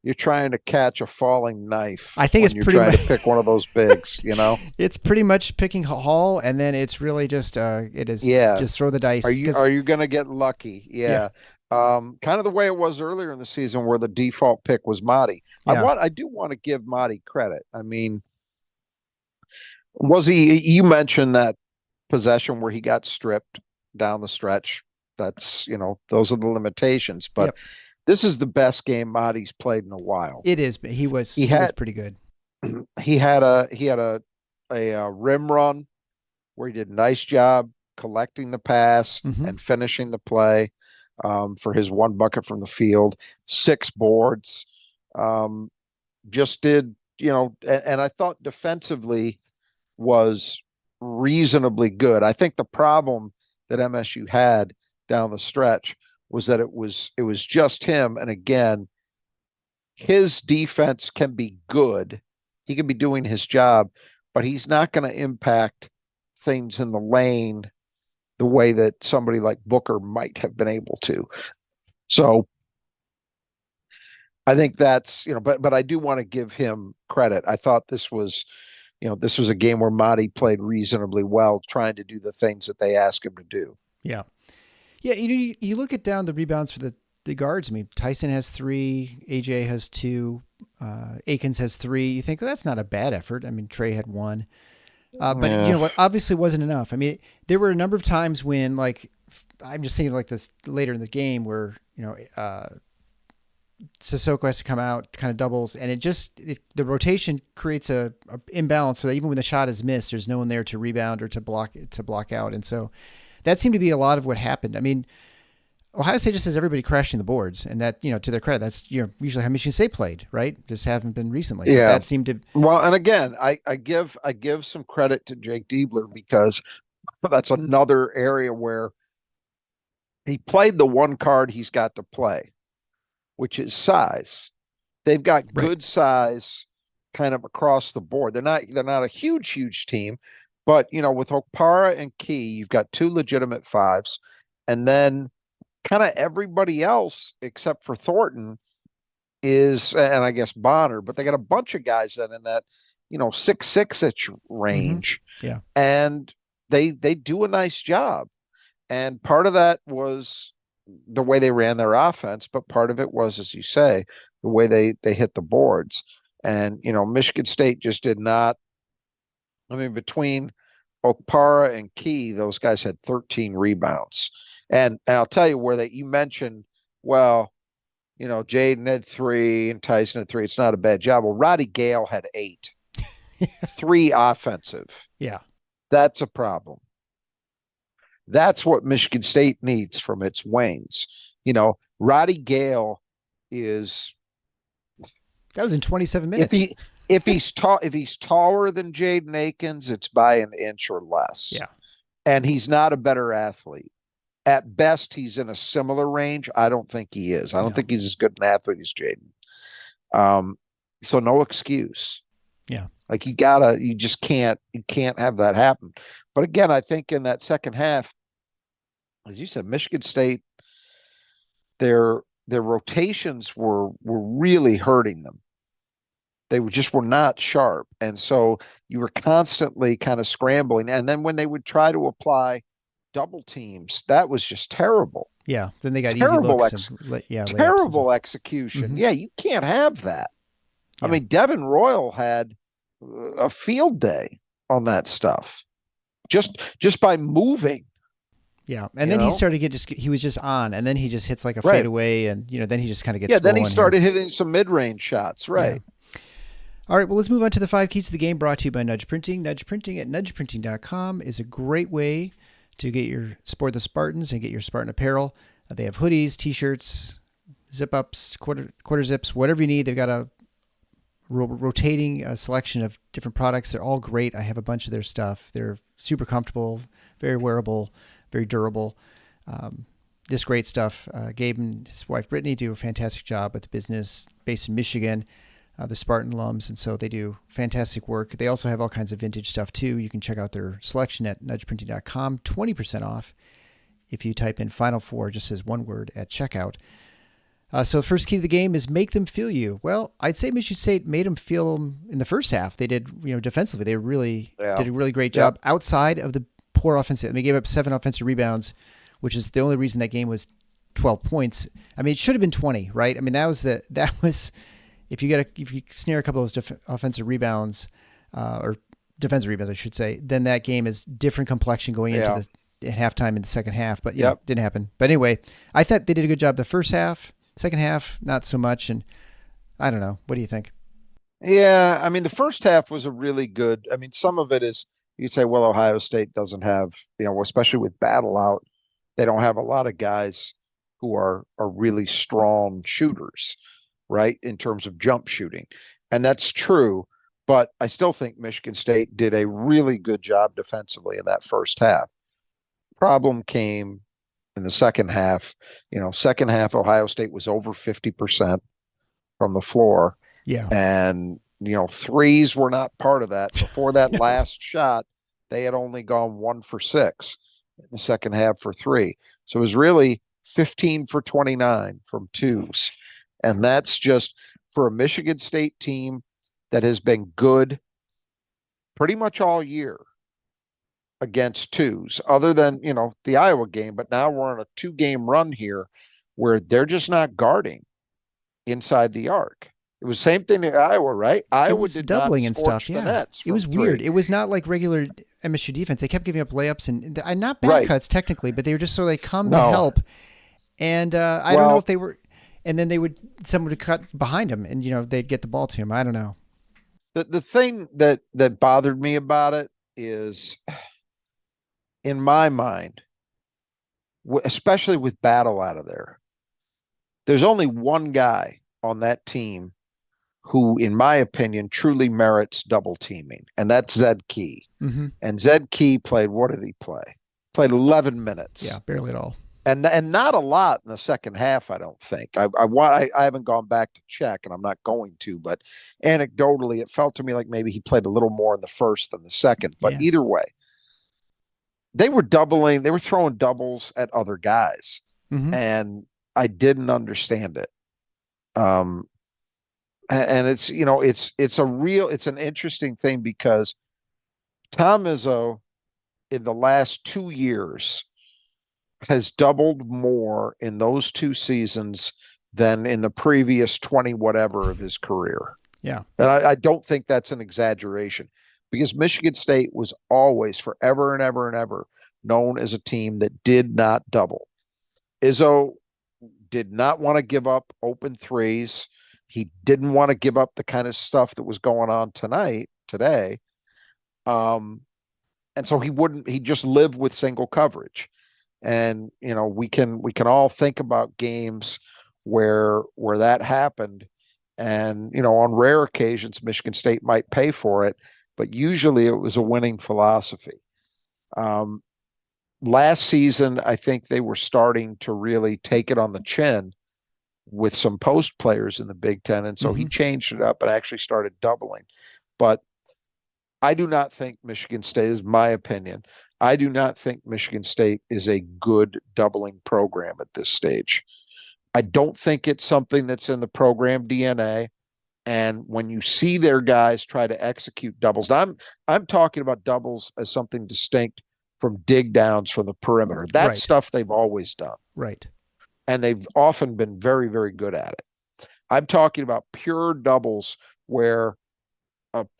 Speaker 4: you're trying to catch a falling knife.
Speaker 1: I think
Speaker 4: you're trying to pick one of those bigs,
Speaker 1: It's pretty much picking Hall, and then it's really just just throw the dice.
Speaker 4: Are you going to get lucky? Yeah. Kind of the way it was earlier in the season where the default pick was Madi.
Speaker 1: Yeah.
Speaker 4: I do want to give Madi credit. I mean, you mentioned that possession where he got stripped down the stretch. That's, those are the limitations, but this is the best game Madi's played in a while.
Speaker 1: It is. He was pretty good.
Speaker 4: He had a rim run where he did a nice job collecting the pass and finishing the play for his 1 bucket from the field, 6 boards. Just did, and I thought defensively was reasonably good. I think the problem that MSU had down the stretch was that it was just him. And again, his defense can be good. He can be doing his job, but he's not going to impact things in the lane the way that somebody like Booker might have been able to. So I think that's, but I do want to give him credit. I thought this was a game where Madi played reasonably well, trying to do the things that they asked him to do.
Speaker 1: Yeah. Yeah, you look at down the rebounds for the guards. I mean, Tyson has 3, AJ has 2, Akins has 3. You think, well, that's not a bad effort. I mean, Trey had 1. But what obviously wasn't enough. I mean, there were a number of times when, like, I'm just thinking like this later in the game where, Sissoko has to come out, kind of doubles, and the rotation creates a imbalance so that even when the shot is missed, there's no one there to rebound or to block out. And so that seemed to be a lot of what happened. I mean, Ohio State just has everybody crashing the boards, and that, to their credit, that's usually how Michigan State played, right? Just haven't been recently.
Speaker 4: Yeah,
Speaker 1: that seemed to.
Speaker 4: Well, and again, I give some credit to Jake Diebler, because that's another area where he played the one card he's got to play, which is size. They've got good size kind of across the board. They're not a huge team, but with Okpara and Key, you've got two legitimate fives, and then kind of everybody else except for Thornton is, and I guess Bonner, but they got a bunch of guys that in that 6'6" range.
Speaker 1: Yeah.
Speaker 4: And they do a nice job. And part of that was the way they ran their offense, but part of it was, as you say, the way they hit the boards. And Michigan State just did not. I mean, between Okpara and Key, those guys had 13 rebounds. And I'll tell you where you mentioned, well, Jaden had 3 and Tyson had 3. It's not a bad job. Well, Roddy Gale had 8, 3 offensive.
Speaker 1: Yeah.
Speaker 4: That's a problem. That's what Michigan State needs from its wings. Roddy Gale is.
Speaker 1: That was in 27 minutes.
Speaker 4: If he's taller than Jaden Akins, it's by an inch or less.
Speaker 1: Yeah. And
Speaker 4: he's not a better athlete. At best, he's in a similar range. I don't think he is. I don't think he's as good an athlete as Jaden. So no excuse.
Speaker 1: Yeah.
Speaker 4: Like you can't have that happen. But again, I think in that second half, as you said, Michigan State, their rotations were really hurting them. They were not sharp. And so you were constantly kind of scrambling. And then when they would try to apply double teams, that was just terrible.
Speaker 1: Yeah. Then they got
Speaker 4: terrible
Speaker 1: easy looks.
Speaker 4: Terrible execution.
Speaker 1: Mm-hmm.
Speaker 4: Yeah, you can't have that.
Speaker 1: Yeah.
Speaker 4: I mean, Devin Royal had a field day on that stuff just by moving.
Speaker 1: Yeah. And then he started he was just on, and then he just hits like a fadeaway, and then he just kind of gets
Speaker 4: then he started hitting some mid-range shots. Right.
Speaker 1: Yeah. All right, well, let's move on to the 5 keys to the game, brought to you by Nudge Printing. Nudge Printing at nudgeprinting.com is a great way to support the Spartans and get your Spartan apparel. They have hoodies, T-shirts, zip-ups, quarter zips, whatever you need. They've got a rotating selection of different products. They're all great. I have a bunch of their stuff. They're super comfortable, very wearable, very durable. Just great stuff. Gabe and his wife Brittany do a fantastic job with the business based in Michigan. The Spartan alums, and so they do fantastic work. They also have all kinds of vintage stuff too. You can check out their selection at nudgeprinting.com, 20% off if you type in Final Four, just as one word at checkout. So the first key to the game is make them feel you. Well, I'd say Michigan State made them feel them in the first half. They did, defensively, they really did a really great job outside of the poor offensive. They gave up 7 offensive rebounds, which is the only reason that game was 12 points. I mean, it should have been 20, right? I mean, that was. If you snare a couple of those offensive rebounds, or defensive rebounds, I should say, then that game is different complexion going into the halftime in the second half. But it didn't happen. But anyway, I thought they did a good job the first half. Second half, not so much. And I don't know. What do you think?
Speaker 4: Yeah, I mean, the first half was a really good. I mean, some of it is you say, well, Ohio State doesn't have, especially with Battle out, they don't have a lot of guys who are really strong shooters. Right, in terms of jump shooting. And that's true, but I still think Michigan State did a really good job defensively in that first half. Problem came in the second half. Second half, Ohio State was over 50% from the floor.
Speaker 1: Yeah.
Speaker 4: And, threes were not part of that. Before that last shot, they had only gone 1 for 6 in the second half for 3. So it was really 15 for 29 from twos. And that's just for a Michigan State team that has been good pretty much all year against twos, other than, the Iowa game. But now we're on a 2-game run here where they're just not guarding inside the arc. It was the same thing in Iowa, right? Iowa did
Speaker 1: doubling
Speaker 4: not
Speaker 1: and stuff. Yeah,
Speaker 4: it
Speaker 1: was weird. It was not like regular MSU defense. They kept giving up layups and not bad cuts technically, but they were just sort of like come to help. And I don't know if they were. And then someone would cut behind him, and they'd get the ball to him. I don't know.
Speaker 4: The thing that bothered me about it is, in my mind, especially with Battle out of there, there's only one guy on that team who, in my opinion, truly merits double teaming, and that's Zed Key.
Speaker 1: Mm-hmm.
Speaker 4: And Zed Key played. What did he play? Played 11 minutes.
Speaker 1: Yeah, barely at all.
Speaker 4: and not a lot in the second half. I don't think. I haven't gone back to check, and I'm not going to. But anecdotally, it felt to me like maybe he played a little more in the first than the second. But
Speaker 1: Yeah.
Speaker 4: either way, they were doubling. They were throwing doubles at other guys, and I didn't understand it. And it's it's an interesting thing because Tom Izzo in the last 2 years has doubled more in those 2 seasons than in the previous 20 whatever of his career.
Speaker 1: Yeah.
Speaker 4: And I don't think that's an exaggeration because Michigan State was always forever and ever and ever known as a team that did not double. Izzo did not want to give up open threes. He didn't want to give up the kind of stuff that was going on today. And so he just lived with single coverage. And, we can all think about games where that happened. And, on rare occasions, Michigan State might pay for it, but usually it was a winning philosophy. Last season, I think they were starting to really take it on the chin with some post players in the Big Ten. And so he changed it up and actually started doubling. But I do not think Michigan State, is my opinion, I do not think Michigan State is a good doubling program at this stage. I don't think it's something that's in the program DNA. And when you see their guys try to execute doubles, I'm talking about doubles as something distinct from dig downs from the perimeter. That's stuff they've always done.
Speaker 1: Right.
Speaker 4: And they've often been very, very good at it. I'm talking about pure doubles where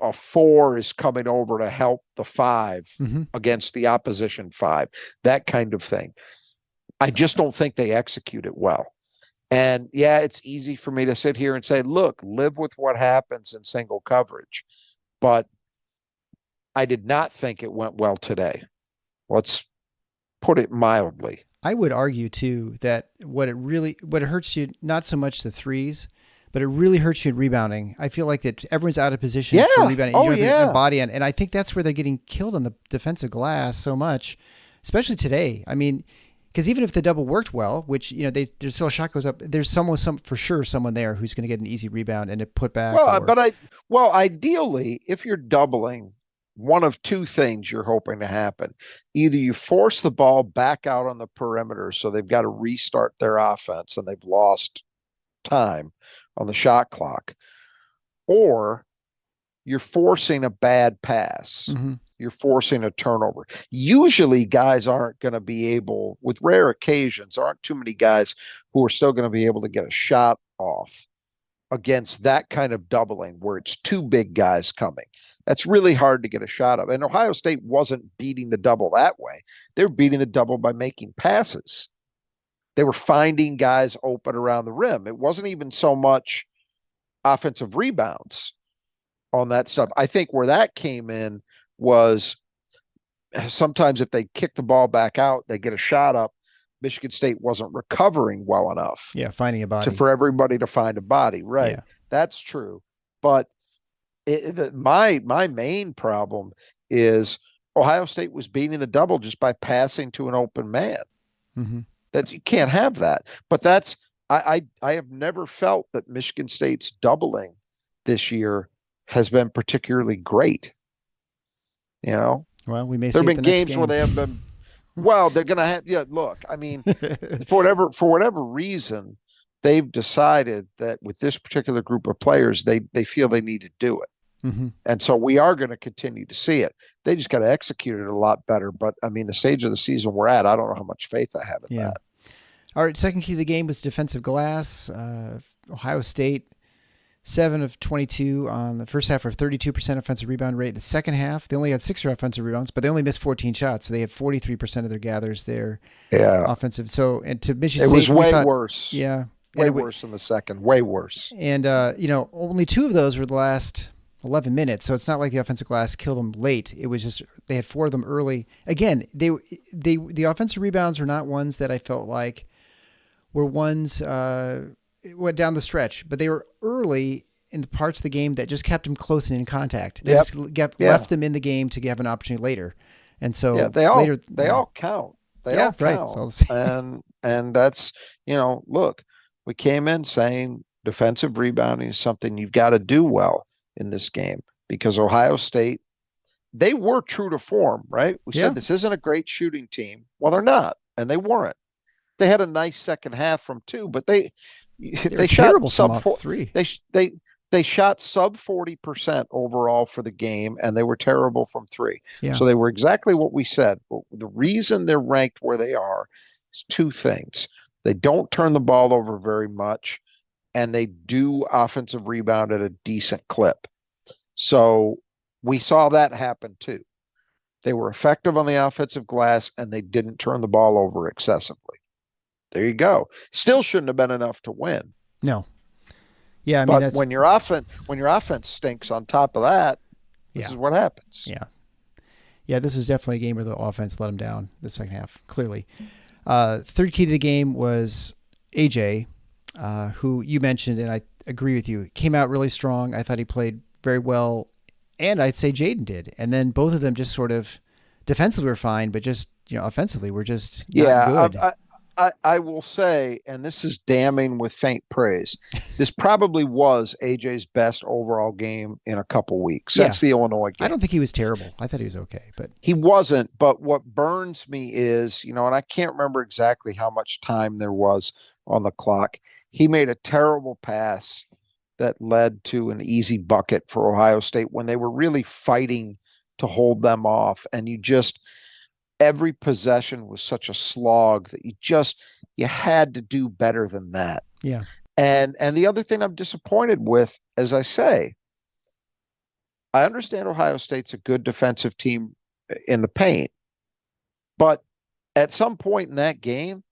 Speaker 4: a 4 is coming over to help the 5 against the opposition 5, that kind of thing. I just don't think they execute it well. And yeah, it's easy for me to sit here and say, look, live with what happens in single coverage. But I did not think it went well today. Let's put it mildly.
Speaker 1: I would argue too that what it hurts you, not so much the threes, but it really hurts you in rebounding. I feel like that everyone's out of position for rebounding.
Speaker 4: Oh,
Speaker 1: you have a body on, and I think that's where they're getting killed on the defensive glass so much, especially today. I mean, because even if the double worked well, which there's still a shot goes up, there's someone there who's going to get an easy rebound and a putback.
Speaker 4: Well, ideally, if you're doubling, one of 2 things you're hoping to happen. Either you force the ball back out on the perimeter, so they've got to restart their offense and they've lost time on the shot clock, or you're forcing a bad pass. You're forcing a turnover. Usually guys aren't going to be able, with rare occasions, aren't too many guys who are still going to be able to get a shot off against that kind of doubling where it's 2 big guys coming. That's really hard to get a shot of. And Ohio State wasn't beating the double that way. They were beating the double by making passes. They were finding guys open around the rim. It wasn't even so much offensive rebounds on that stuff. I think where that came in was sometimes if they kick the ball back out, they get a shot up. Michigan State wasn't recovering well enough.
Speaker 1: Yeah, finding a body.
Speaker 4: For everybody to find a body. Right. Yeah. That's true. But my main problem is Ohio State was beating the double just by passing to an open man. That you can't have that. But that's I have never felt that Michigan State's doubling this year has been particularly great. Well,
Speaker 1: we may.
Speaker 4: There've been games where they have been. Well, they're going to have. Yeah, look. I mean, for whatever reason, they've decided that with this particular group of players, they feel they need to do it. And so we are going to continue to see it. They just got to execute it a lot better. But I mean, the stage of the season we're at, I don't know how much faith I have in that.
Speaker 1: All right. Second key of the game was defensive glass. Ohio State, 7 of 22 on the first half for 32% offensive rebound rate. The second half, they only had 6 offensive rebounds, but they only missed 14 shots. So they had 43% of their gathers there. Yeah. Offensive. So, and to Michigan State,
Speaker 4: it was way worse.
Speaker 1: Yeah.
Speaker 4: Way worse in the second. Way worse.
Speaker 1: And, only 2 of those were the last 11 minutes. So it's not like the offensive glass killed them late. It was just, they had 4 of them early. Again, the offensive rebounds were not ones that I felt like were ones, went down the stretch, but they were early in the parts of the game that just kept them close and in contact. They just left them in the game to have an opportunity later. And so
Speaker 4: they all count. They all
Speaker 1: right.
Speaker 4: count. And that's, look, we came in saying defensive rebounding is something you've got to do well in this game because Ohio State, they were true to form, right? We said this isn't a great shooting team. Well, they're not, and they weren't. They had a nice second half from two, but they shot sub three. They shot sub 40% overall for the game, and they were terrible from three.
Speaker 1: Yeah.
Speaker 4: So they were exactly what we said. The reason they're ranked where they are is two things. They don't turn the ball over very much, and they do offensive rebound at a decent clip. So we saw that happen too. They were effective on the offensive glass, and they didn't turn the ball over excessively. There you go. Still shouldn't have been enough to win.
Speaker 1: No. Yeah, I
Speaker 4: mean,
Speaker 1: but
Speaker 4: when your offense stinks on top of that, this is what happens.
Speaker 1: Yeah, this was definitely a game where the offense let them down the second half, clearly. Third key to the game was AJ, who you mentioned, and I agree with you, came out really strong. I thought he played very well, and I'd say Jaden did. And then both of them just sort of defensively were fine, but just offensively were just not good.
Speaker 4: I will say, and this is damning with faint praise, this probably was AJ's best overall game in a couple weeks since the Illinois game.
Speaker 1: I don't think he was terrible. I thought he was okay, but
Speaker 4: he wasn't. But what burns me is, and I can't remember exactly how much time there was on the clock. He made a terrible pass that led to an easy bucket for Ohio State when they were really fighting to hold them off. And every possession was such a slog that you had to do better than that.
Speaker 1: Yeah.
Speaker 4: And the other thing I'm disappointed with, as I say, I understand Ohio State's a good defensive team in the paint, but at some point in that game,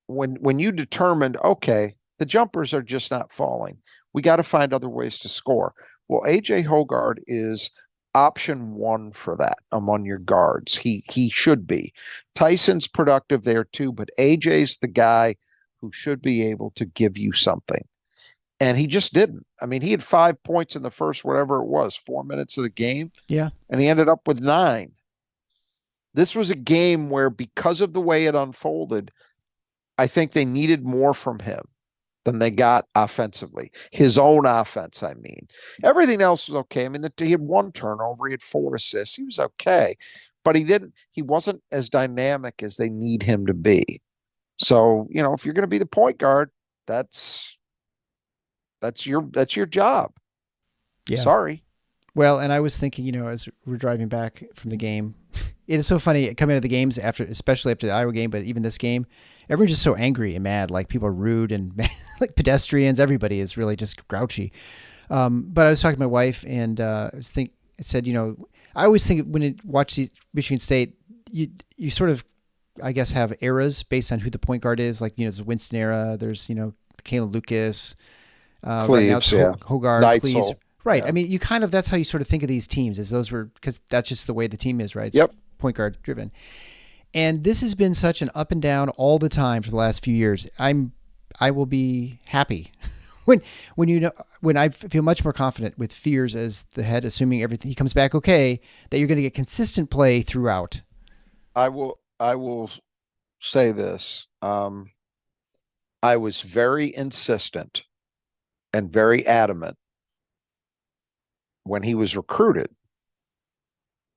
Speaker 4: when you determined, okay, the jumpers are just not falling, we got to find other ways to score. Well, AJ Hoggard is option one for that among your guards. He should be. Tyson's productive there too, but AJ's the guy who should be able to give you something. And he just didn't. I mean, he had 5 points in the first, whatever it was, 4 minutes of the game.
Speaker 1: Yeah.
Speaker 4: And he ended up with 9. This was a game where, because of the way it unfolded, I think they needed more from him than they got offensively. His own offense, I mean. Everything else was okay. I mean, he had 1 turnover, he had 4 assists. He was okay. But he wasn't as dynamic as they need him to be. So, if you're going to be the point guard, that's your job.
Speaker 1: Yeah.
Speaker 4: Sorry.
Speaker 1: Well, and I was thinking, as we're driving back from the game, it is so funny coming out of the games especially after the Iowa game, but even this game, everyone's just so angry and mad. Like, people are rude and like pedestrians. Everybody is really just grouchy. But I was talking to my wife, and I said, I always think when you watch Michigan State, you sort of, I guess, have eras based on who the point guard is. Like, there's the Winston era. There's, Kalen Lucas.
Speaker 4: Cleves,
Speaker 1: right now it's Hoggard, Cleves. Right.
Speaker 4: Yeah.
Speaker 1: I mean, that's how you sort of think of these teams, because that's just the way the team is, right? It's
Speaker 4: yep.
Speaker 1: Point guard driven. And this has been such an up and down all the time for the last few years. I will be happy when I feel much more confident with Fears as the head, assuming everything he comes back okay, that you're going to get consistent play throughout.
Speaker 4: I will say this. I was very insistent and very adamant when he was recruited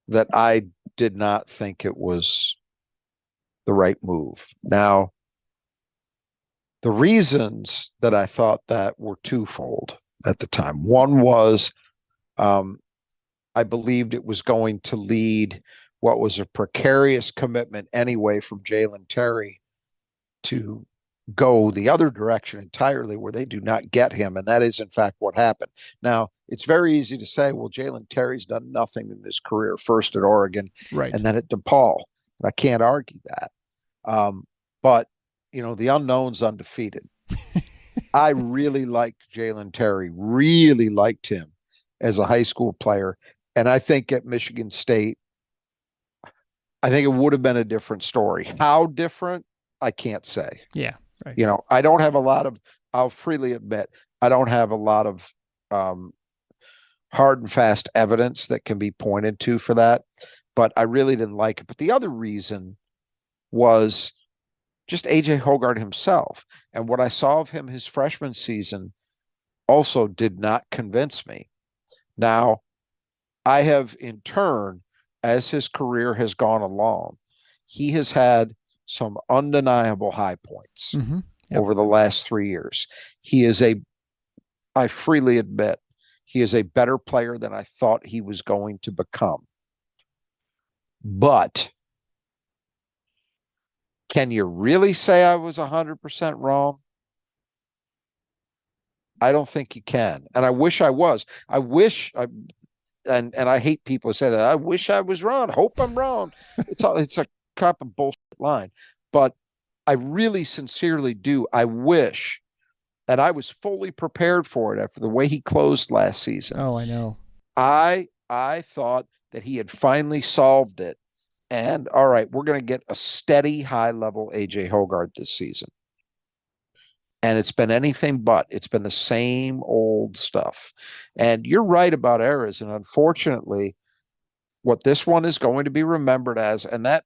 Speaker 4: that I did not think it was the right move. Now, the reasons that I thought that were twofold at the time. One was I believed it was going to lead what was a precarious commitment anyway from Jalen Terry to go the other direction entirely, where they do not get him. And that is, in fact, what happened. Now, it's very easy to say, well, Jalen Terry's done nothing in his career, first at Oregon,
Speaker 1: right,
Speaker 4: and then at DePaul. I can't argue that. But, the unknown's undefeated. I really liked Jalen Terry, really liked him as a high school player. And I think at Michigan State, I think it would have been a different story. How different, I can't say.
Speaker 1: Yeah. Right.
Speaker 4: I don't have a lot of, I'll freely admit, I don't have a lot of hard and fast evidence that can be pointed to for that, but I really didn't like it. But the other reason was just AJ Hoggard himself. And what I saw of him his freshman season also did not convince me. Now, I have in turn, as his career has gone along, he has had some undeniable high points over the last 3 years. I freely admit, he is a better player than I thought he was going to become. But can you really say I was 100% wrong? I don't think you can. And I wish I was. And I hate people who say that. I wish I was wrong. Hope I'm wrong. It's a cup of bullshit line. But I really sincerely do. I wish that I was fully prepared for it after the way he closed last season.
Speaker 1: Oh, I know.
Speaker 4: I thought that he had finally solved it. And all right, we're going to get a steady high level AJ Hoggard this season. And it's been anything but. It's been the same old stuff. And you're right about eras. And unfortunately, what this one is going to be remembered as, and that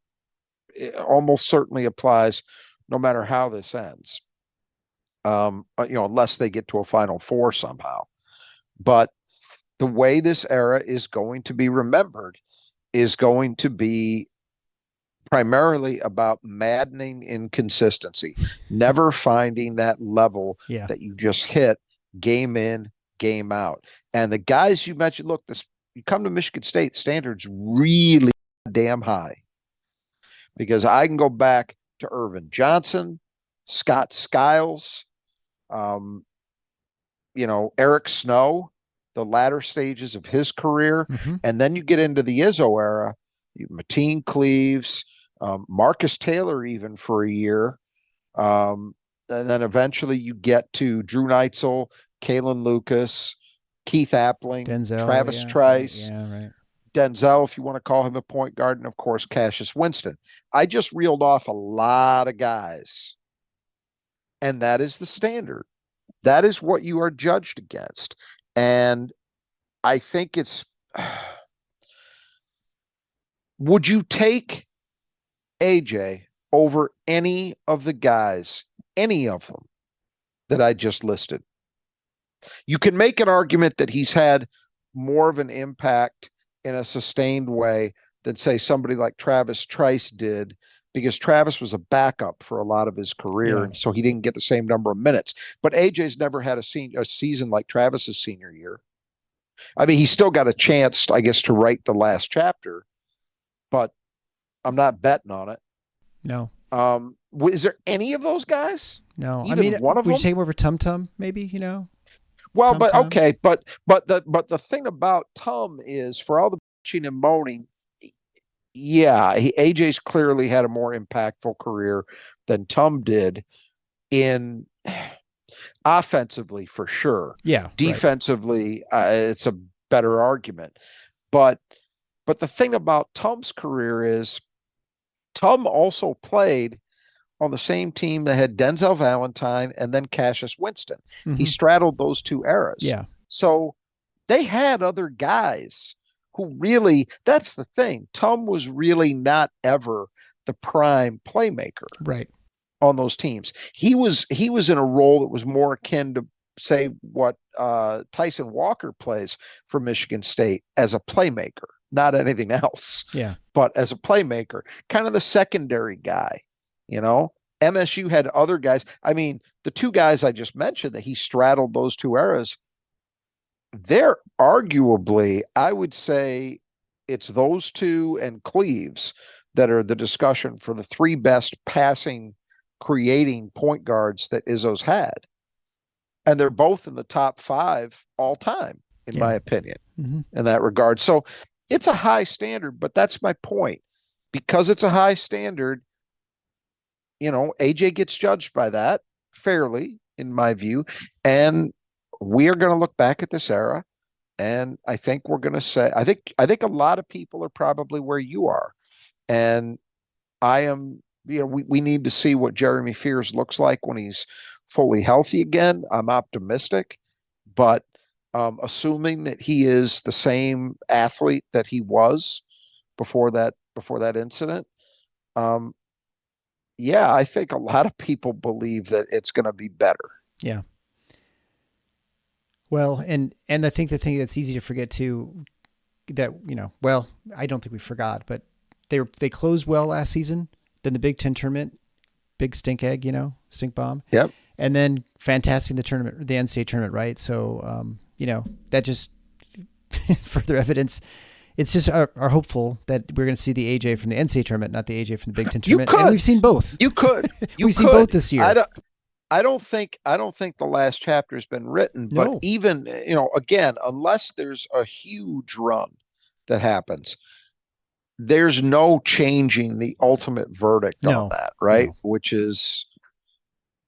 Speaker 4: almost certainly applies no matter how this ends, unless they get to a Final Four somehow. But the way this era is going to be remembered is going to be primarily about maddening inconsistency, never finding that level that you just hit game in, game out. And the guys you mentioned, look, you come to Michigan State, standards really damn high. Because I can go back to Irvin Johnson, Scott Skiles, Eric Snow, the latter stages of his career. And then you get into the Izzo era, Mateen Cleaves, Marcus Taylor even for a year. And then eventually you get to Drew Neitzel, Kalen Lucas, Keith Appling,
Speaker 1: Denzel,
Speaker 4: Travis Trice,
Speaker 1: right.
Speaker 4: Denzel, if you want to call him a point guard, and of course, Cassius Winston. I just reeled off a lot of guys. And that is the standard. That is what you are judged against. And I think would you take AJ over any of the guys, any of them that I just listed? You can make an argument that he's had more of an impact in a sustained way than, say, somebody like Travis Trice did, because Travis was a backup for a lot of his career, and so he didn't get the same number of minutes. But AJ's never had a season like Travis's senior year. I mean, he still got a chance, I guess, to write the last chapter, but I'm not betting on it.
Speaker 1: No.
Speaker 4: Is there any of those guys?
Speaker 1: No.
Speaker 4: Even one of them?
Speaker 1: Would you take him over Tum Tum, maybe,
Speaker 4: Well,
Speaker 1: Tum
Speaker 4: but
Speaker 1: Tum?
Speaker 4: okay, but the thing about Tum is, for all the bitching and moaning, AJ's clearly had a more impactful career than Tum did in offensively, for sure.
Speaker 1: Yeah.
Speaker 4: Defensively, it's a better argument. But the thing about Tum's career is Tum also played on the same team that had Denzel Valentine and then Cassius Winston. He straddled those two eras.
Speaker 1: Yeah.
Speaker 4: So they had other guys who really, that's the thing. Tum was really not ever the prime playmaker on those teams. He was in a role that was more akin to, say, what Tyson Walker plays for Michigan State, as a playmaker, not anything else.
Speaker 1: Yeah.
Speaker 4: But as a playmaker, kind of the secondary guy. MSU had other guys. I mean, the two guys I just mentioned that he straddled those two eras, they're arguably, I would say, it's those two and Cleaves that are the discussion for the three best passing, creating point guards that Izzo's had. And they're both in the top 5 all time, in my opinion, in that regard. So it's a high standard, but that's my point. Because it's a high standard, AJ gets judged by that fairly, in my view. And we are going to look back at this era, and I think we're going to say, I think a lot of people are probably where you are. And I am, we need to see what Jeremy Fears looks like when he's fully healthy again. I'm optimistic, but assuming that he is the same athlete that he was before that incident, Yeah, I think a lot of people believe that it's going to be better.
Speaker 1: Yeah. Well, and I think the thing that's easy to forget too, that, well, I don't think we forgot, but they closed well last season. Then the Big Ten tournament, big stink egg, stink bomb.
Speaker 4: Yep.
Speaker 1: And then fantastic in the tournament, the NCAA tournament, right? So, that just further evidence. It's just our hopeful that we're going to see the AJ from the NCAA tournament, not the AJ from the Big Ten tournament. And we've seen both.
Speaker 4: You could.
Speaker 1: We've seen both this year.
Speaker 4: I don't think the last chapter has been written, but
Speaker 1: No.
Speaker 4: even, again, unless there's a huge run that happens, there's no changing the ultimate verdict on that, right? No. Which is,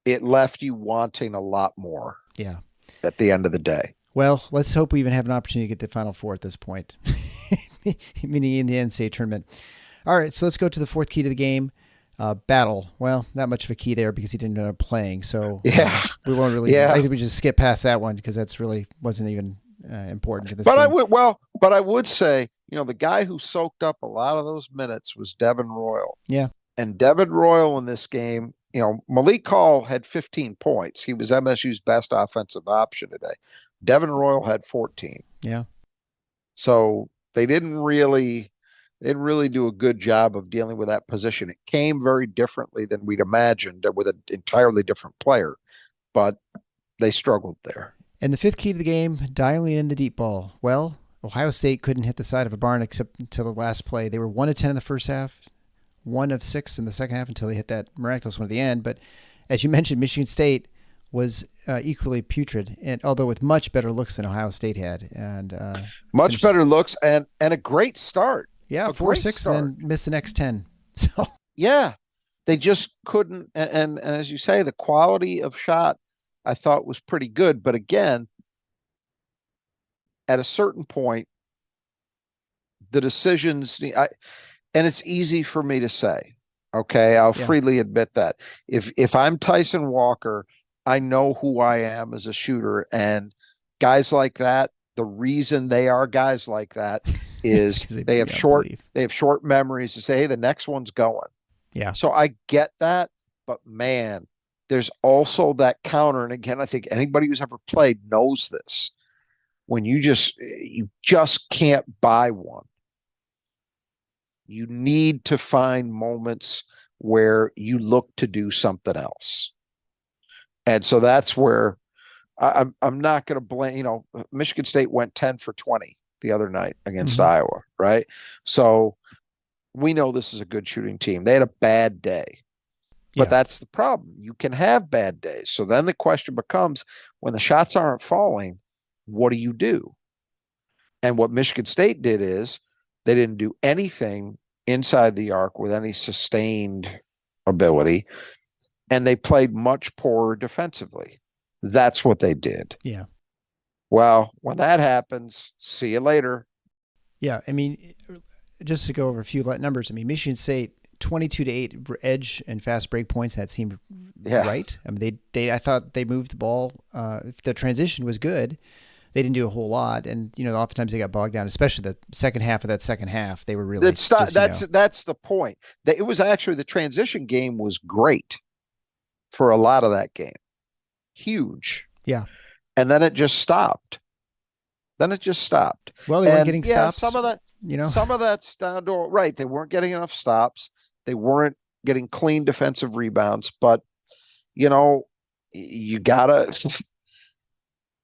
Speaker 4: it left you wanting a lot more.
Speaker 1: Yeah.
Speaker 4: At the end of the day.
Speaker 1: Well, let's hope we even have an opportunity to get the Final Four at this point, meaning in the NCAA tournament. All right, so let's go to the fourth key to the game. Battle. Well, not much of a key there because he didn't end up playing. So we won't really. Yeah. I think we just skip past that one because that's really wasn't even important to this. But
Speaker 4: game. I would say, the guy who soaked up a lot of those minutes was Devin Royal.
Speaker 1: Yeah.
Speaker 4: And Devin Royal in this game, Malik Hall had 15 points. He was MSU's best offensive option today. Devin Royal had 14.
Speaker 1: Yeah.
Speaker 4: So they didn't really do a good job of dealing with that position. It came very differently than we'd imagined with an entirely different player, but they struggled there.
Speaker 1: And the fifth key to the game, dialing in the deep ball. Well, Ohio State couldn't hit the side of a barn except until the last play. They were 1 of 10 in the first half, 1 of 6 in the second half until they hit that miraculous one at the end. But as you mentioned, Michigan State was equally putrid, and although with much better looks than Ohio State had, and
Speaker 4: much better looks and a great start.
Speaker 1: Yeah, 4-6, and then missed the next 10. So
Speaker 4: yeah, they just couldn't. And as you say, the quality of shot I thought was pretty good, but again, at a certain point, the decisions. And it's easy for me to say. Okay, I'll freely admit that. If I'm Tyson Walker, I know who I am as a shooter, and guys like that, the reason they are guys like that is they have short memories to say, hey, the next one's going.
Speaker 1: Yeah.
Speaker 4: So I get that, but man, there's also that counter. And again, I think anybody who's ever played knows this. When you just can't buy one. You need to find moments where you look to do something else. And so that's where I'm not going to blame, Michigan State went 10 for 20 the other night against Iowa, right? So we know this is a good shooting team. They had a bad day, but that's the problem. You can have bad days. So then the question becomes, when the shots aren't falling, what do you do? And what Michigan State did is they didn't do anything inside the arc with any sustained ability, and they played much poorer defensively. That's what they did.
Speaker 1: Yeah.
Speaker 4: Well, when that happens, see you later.
Speaker 1: Yeah, I mean, just to go over a few numbers, I mean, Michigan State 22-8 edge and fast break points. That seemed right. I mean, I thought they moved the ball. The transition was good. They didn't do a whole lot, and oftentimes they got bogged down, especially the second half of that second half. They were really
Speaker 4: that's the point. It was actually the transition game was great for a lot of that game, huge.
Speaker 1: Yeah,
Speaker 4: and then it just stopped. Well,
Speaker 1: they weren't getting stops.
Speaker 4: Some of that, some of that's down to right. They weren't getting enough stops. They weren't getting clean defensive rebounds. But you gotta.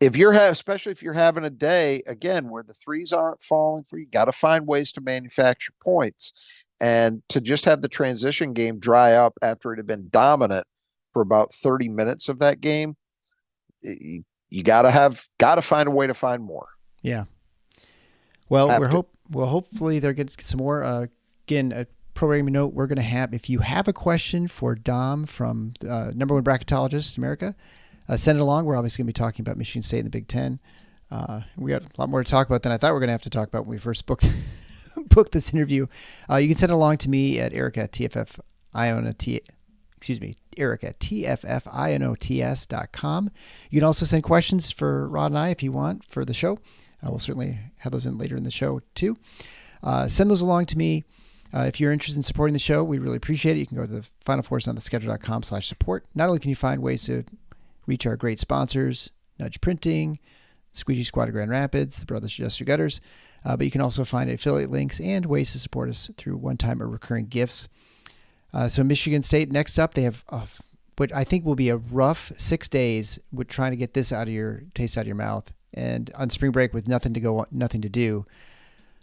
Speaker 4: Especially if you're having a day again where the threes aren't falling for you, got to find ways to manufacture points, and to just have the transition game dry up after it had been dominant for about 30 minutes of that game. You got to find a way to find more.
Speaker 1: Yeah. Well, hopefully they'll get some more. Again, a programming note we're going to have. If you have a question for Dom from number one bracketologist America. Send it along. We're obviously going to be talking about Michigan State in the Big Ten. We got a lot more to talk about than I thought we were going to have to talk about when we first booked this interview. You can send it along to me at Eric at tffinots.com. You can also send questions for Rod and I if you want for the show. We'll certainly have those in later in the show too. Send those along to me. If you're interested in supporting the show, we really appreciate it. You can go to the finalfoursontheschedule.com/support. Not only can you find ways to reach our great sponsors, Nudge Printing, Squeegee Squad of Grand Rapids, the Brothers Jester Gutters, but you can also find affiliate links and ways to support us through one-time or recurring gifts. So Michigan State, next up, they have what I think will be a rough 6 days with trying to get this taste out of your mouth, and on spring break with nothing to do.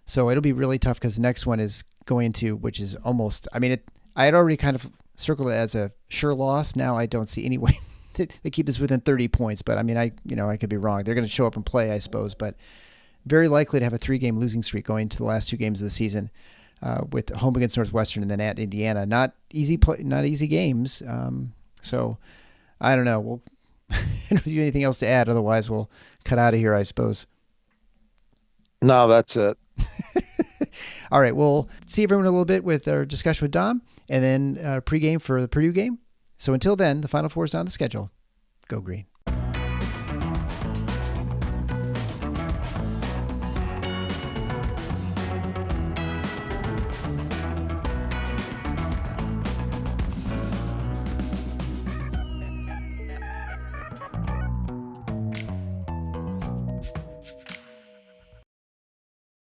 Speaker 1: So it'll be really tough because the next one is going to, which is almost, I had already kind of circled it as a sure loss. Now I don't see any way they keep this within 30 points, but I could be wrong. They're going to show up and play, I suppose, but very likely to have a 3-game losing streak going to the last 2 games of the season, with home against Northwestern and then at Indiana. Not easy games. So I don't know. I don't have anything else to add. Otherwise, we'll cut out of here, I suppose.
Speaker 4: No, that's it.
Speaker 1: All right. We'll see everyone in a little bit with our discussion with Dom, and then pregame for the Purdue game. So until then, the Final Four is on the schedule. Go Green.